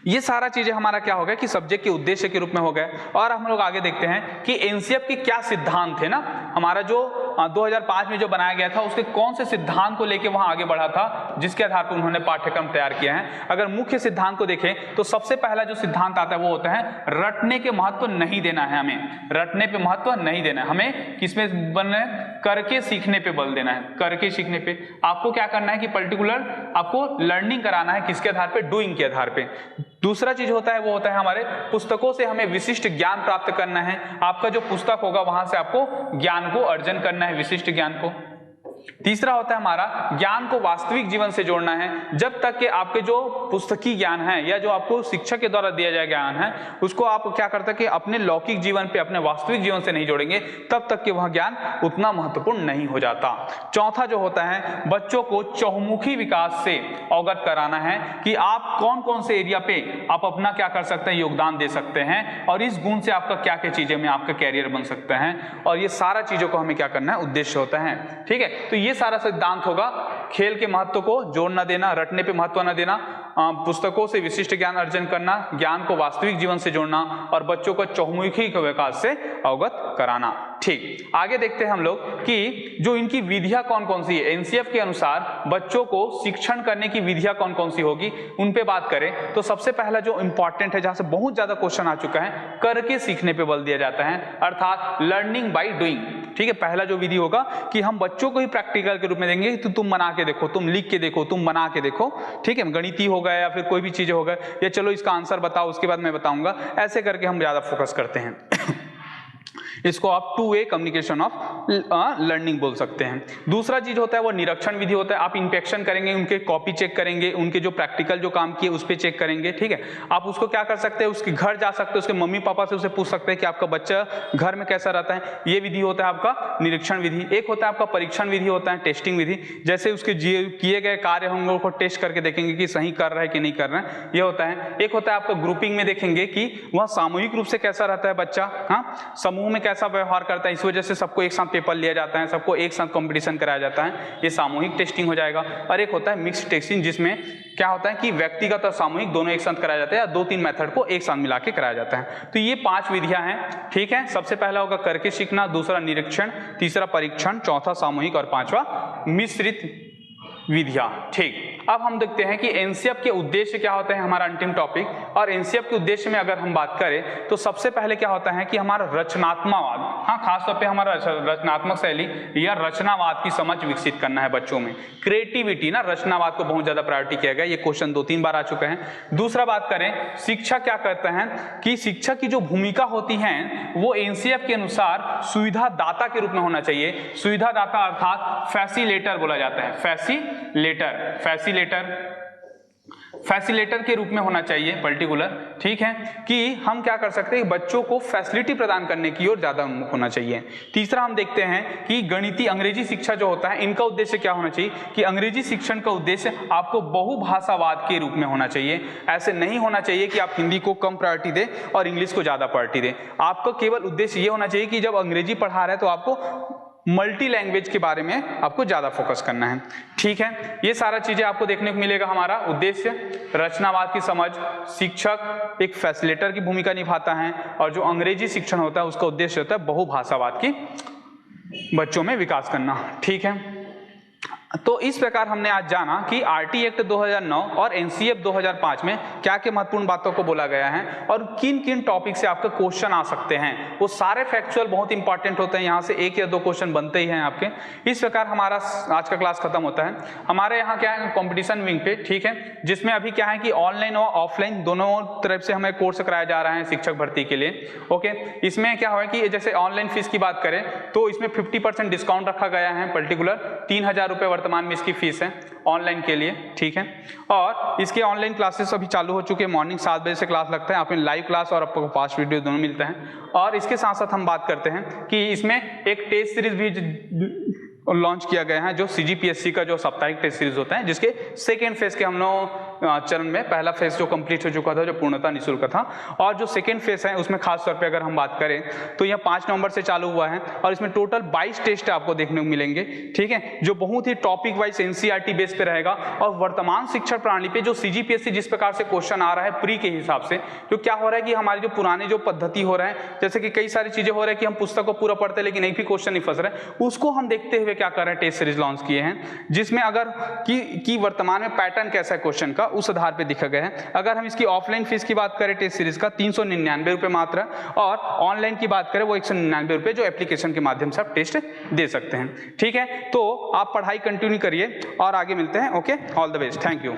ये सारा चीजें हमारा क्या हो गया कि सब्जेक्ट के उद्देश्य के रूप में हो गए। और हम लोग आगे देखते हैं कि एनसीएफ के क्या सिद्धांत थे ना, हमारा जो 2005 में जो बनाया गया था उसके कौन से सिद्धांत को लेके वहां आगे बढ़ा था, जिसके आधार पर उन्होंने पाठ्यक्रम तैयार किया है। अगर मुख्य सिद्धांत को देखें तो सबसे पहला जो सिद्धांत आता है वो होता है रटने के महत्व नहीं देना है, हमें रटने पे महत्व नहीं देना है, हमें किसमें बनना है, करके सीखने पे बल देना है। करके सीखने पे आपको क्या करना है कि पर्टिकुलर आपको लर्निंग कराना है, किसके आधार पे, डूइंग के आधार पे। दूसरा चीज होता है वो होता है हमारे पुस्तकों से हमें विशिष्ट ज्ञान प्राप्त करना है। आपका जो पुस्तक होगा वहां से आपको ज्ञान को अर्जन करना है, विशिष्ट ज्ञान को। तीसरा होता है हमारा ज्ञान को वास्तविक जीवन से जोड़ना है। जब तक कि आपके जो पुस्तकीय ज्ञान है या जो आपको शिक्षक के द्वारा दिया जाए ज्ञान है उसको आप क्या करते हैं कि अपने लौकिक जीवन पे, अपने वास्तविक जीवन से नहीं जोड़ेंगे, तब तक कि वह ज्ञान उतना महत्वपूर्ण नहीं हो जाता। चौथा जो होता है बच्चों को चहुमुखी विकास से अवगत कराना है कि आप कौन कौन से एरिया पे आप अपना क्या कर सकते हैं, योगदान दे सकते हैं, और इस गुण से आपका क्या क्या चीजें में आपका कैरियर बन सकता है। और ये सारा चीजों को हमें क्या करना है, उद्देश्य होता है। ठीक है, तो ये सारा सिद्धांत होगा। खेल के महत्व को जोड़ न देना, रटने पे महत्व न देना, पुस्तकों से विशिष्ट ज्ञान अर्जन करना, ज्ञान को वास्तविक जीवन से जोड़ना, और बच्चों को चहुमुखी विकास से अवगत कराना। ठीक, आगे देखते हैं हम लोग कि जो इनकी विधियां कौन कौन सी है। एनसीएफ के अनुसार बच्चों को शिक्षण करने की विधियां कौन कौन सी होगी, उन पे बात करें तो सबसे पहला जो इंपॉर्टेंट है, जहां से बहुत ज्यादा क्वेश्चन आ चुका है, करके सीखने पे बल दिया जाता है, अर्थात लर्निंग बाय डूइंग। ठीक है, पहला जो विधि होगा कि हम बच्चों को ही प्रैक्टिकल के रूप में देंगे, तो तुम बना के देखो, तुम लिख के देखो, तुम बना के देखो। ठीक है, गणिती हो गया या फिर कोई भी चीजें हो गए, या चलो इसका आंसर बताओ उसके बाद मैं बताऊंगा, ऐसे करके हम ज्यादा फोकस करते हैं। इसको आप 2 वे कम्युनिकेशन ऑफ लर्निंग बोल सकते हैं। दूसरा चीज होता है वो निरीक्षण विधि होता है। आप इंस्पेक्शन करेंगे, उनके कॉपी चेक करेंगे, उनके जो प्रैक्टिकल जो काम किए उस पर चेक करेंगे। ठीक है, आप उसको क्या कर सकते हैं, उसके घर जा सकते हैं, उसके मम्मी पापा से उसे पूछ सकते हैं कि आपका बच्चा घर में कैसा रहता है। ये विधि होता है आपका निरीक्षण विधि। एक होता है आपका परीक्षण विधि होता है, टेस्टिंग विधि, जैसे उसके किए गए कार्य हम लोग को टेस्ट करके देखेंगे कि सही कर रहा है कि नहीं कर रहा है, ये होता है। एक होता है आपका ग्रुपिंग में देखेंगे कि वह सामूहिक रूप से कैसा रहता है बच्चा, हाँ, समूह में कैसा व्यवहार करता है, इस वजह से सबको एक साथ पेपर लिया जाता है, सबको एक साथ कंपटीशन कराया जाता है, ये सामूहिक टेस्टिंग हो जाएगा। और एक होता है मिक्स्ड टेस्टिंग, जिसमें क्या होता है कि व्यक्तिगत और सामूहिक दोनों एक साथ कराया जाता है, या 2-3 मेथड को एक साथ मिला के कराया जाता है। तो ये 5 विधियां हैं। ठीक है, सबसे पहला होगा करके सीखना, दूसरा निरीक्षण, तीसरा परीक्षण, चौथा सामूहिक, और 5वां मिश्रित विधियां। ठीक, अब हम देखते हैं कि एनसीएफ के उद्देश्य क्या होते हैं, हमारा अंतिम टॉपिक। और एनसीएफ के उद्देश्य में अगर हम बात करें तो सबसे पहले क्या होता है कि हमारा रचनात्मकवाद, हाँ, खासतौर पे हमारा रचनात्मक शैली या रचनावाद की समझ विकसित करना है बच्चों में। क्रिएटिविटी ना, रचनावाद को बहुत ज्यादा प्रायोरिटी किया गया, ये क्वेश्चन 2-3 बार आ चुके हैं। दूसरा बात करें शिक्षक क्या करते हैं कि शिक्षक की जो भूमिका होती है वो एनसीएफ के अनुसार सुविधादाता के रूप में होना चाहिए। सुविधादाता अर्थात फैसिलेटर बोला जाता है, फैसिलेटर के रूप में होना चाहिए पर्टिकुलर। ठीक है, कि हम क्या कर सकते हैं, बच्चों को फैसिलिटी प्रदान करने की ओर ज्यादा उन्मुख होना चाहिए। तीसरा हम देखते हैं कि गणितीय अंग्रेजी शिक्षा जो होता है, इनका उद्देश्य क्या होना चाहिए कि अंग्रेजी शिक्षण का उद्देश्य आपको बहुभाषावाद के रूप में होना चाहिए। ऐसे नहीं होना चाहिए कि आप हिंदी को कम प्रायोरिटी दें और इंग्लिश को ज्यादा प्रायोरिटी दें। आपका केवल उद्देश्य ये होना चाहिए कि जब अंग्रेजी पढ़ा रहे हैं तो आपको मल्टी लैंग्वेज के बारे में आपको ज़्यादा फोकस करना है। ठीक है, ये सारा चीज़ें आपको देखने को मिलेगा। हमारा उद्देश्य रचनावाद की समझ, शिक्षक एक फैसिलिटेटर की भूमिका निभाता है, और जो अंग्रेजी शिक्षण होता है उसका उद्देश्य होता है बहुभाषावाद की बच्चों में विकास करना। ठीक है, तो इस प्रकार हमने आज जाना कि आरटी एक्ट 2009 और एनसीएफ 2005 में क्या क्या महत्वपूर्ण बातों को बोला गया है और किन किन टॉपिक से आपका क्वेश्चन आ सकते हैं। वो सारे फैक्चुअल बहुत इंपॉर्टेंट होते हैं, यहाँ से 1 या 2 क्वेश्चन बनते ही हैं आपके। इस प्रकार हमारा आज का क्लास खत्म होता है। हमारे यहाँ क्या है, कॉम्पिटिशन विंग पे, ठीक है, जिसमें अभी क्या है कि ऑनलाइन और ऑफलाइन दोनों तरफ से हमें कोर्स कराया जा रहा है शिक्षक भर्ती के लिए। ओके, इसमें क्या हुआ कि जैसे ऑनलाइन फीस की बात करें तो इसमें 50% डिस्काउंट रखा गया है। पर्टिकुलर 3000 रुपये वर्तमान में इसकी फीस है ऑनलाइन के लिए। ठीक है, और इसके ऑनलाइन क्लासेस अभी चालू हो चुके हैं। मॉर्निंग 7 बजे से क्लास लगता है, आप में लाइव क्लास और आपको फास्ट वीडियो दोनों मिलते हैं। और इसके साथ साथ हम बात करते हैं कि इसमें एक टेस्ट सीरीज भी लॉन्च किया गया है, जो सीजीपीएससी का जो साप्ताहिक टेस्ट सीरीज होता है, जिसके सेकेंड फेज के हम लोग चरण में पहला फेज जो कंप्लीट हो चुका था, जो पूर्णतः निःशुल्क था, और जो सेकेंड फेज है उसमें खास तौर पे अगर हम बात करें तो यह 5 नवंबर से चालू हुआ है, और इसमें टोटल 22 टेस्ट आपको देखने को मिलेंगे। ठीक है, जो बहुत ही टॉपिक वाइज एनसीईआरटी बेस पे रहेगा, और वर्तमान शिक्षा प्रणाली पे जो सीजीपीएससी जिस प्रकार से क्वेश्चन आ रहा है प्री के हिसाब से, तो क्या हो रहा है कि हमारे जो पुराने जो पद्धति हो रहा है, जैसे कि कई सारी चीजें हो रहा है कि हम पुस्तक को पूरा पढ़ते हैं लेकिन एक भी क्वेश्चन नहीं फंस रहा है, उसको हम देखते हुए क्या कर रहे हैं, टेस्ट सीरीज लॉन्च किए हैं, जिसमें अगर कि वर्तमान में पैटर्न कैसा है क्वेश्चन का, उस आधार पे दिखा गया है। अगर हम इसकी ऑफलाइन फीस की बात करें टेस्ट सीरीज का 399 रुपये मात्र, और ऑनलाइन की बात करें वो 199 रुपये, जो एप्लीकेशन के माध्यम से आप टेस्ट दे सकते हैं। ठीक है, तो आप पढ़ाई कंटिन्यू करिए और आगे मिलते हैं। Okay, all the best, thank you.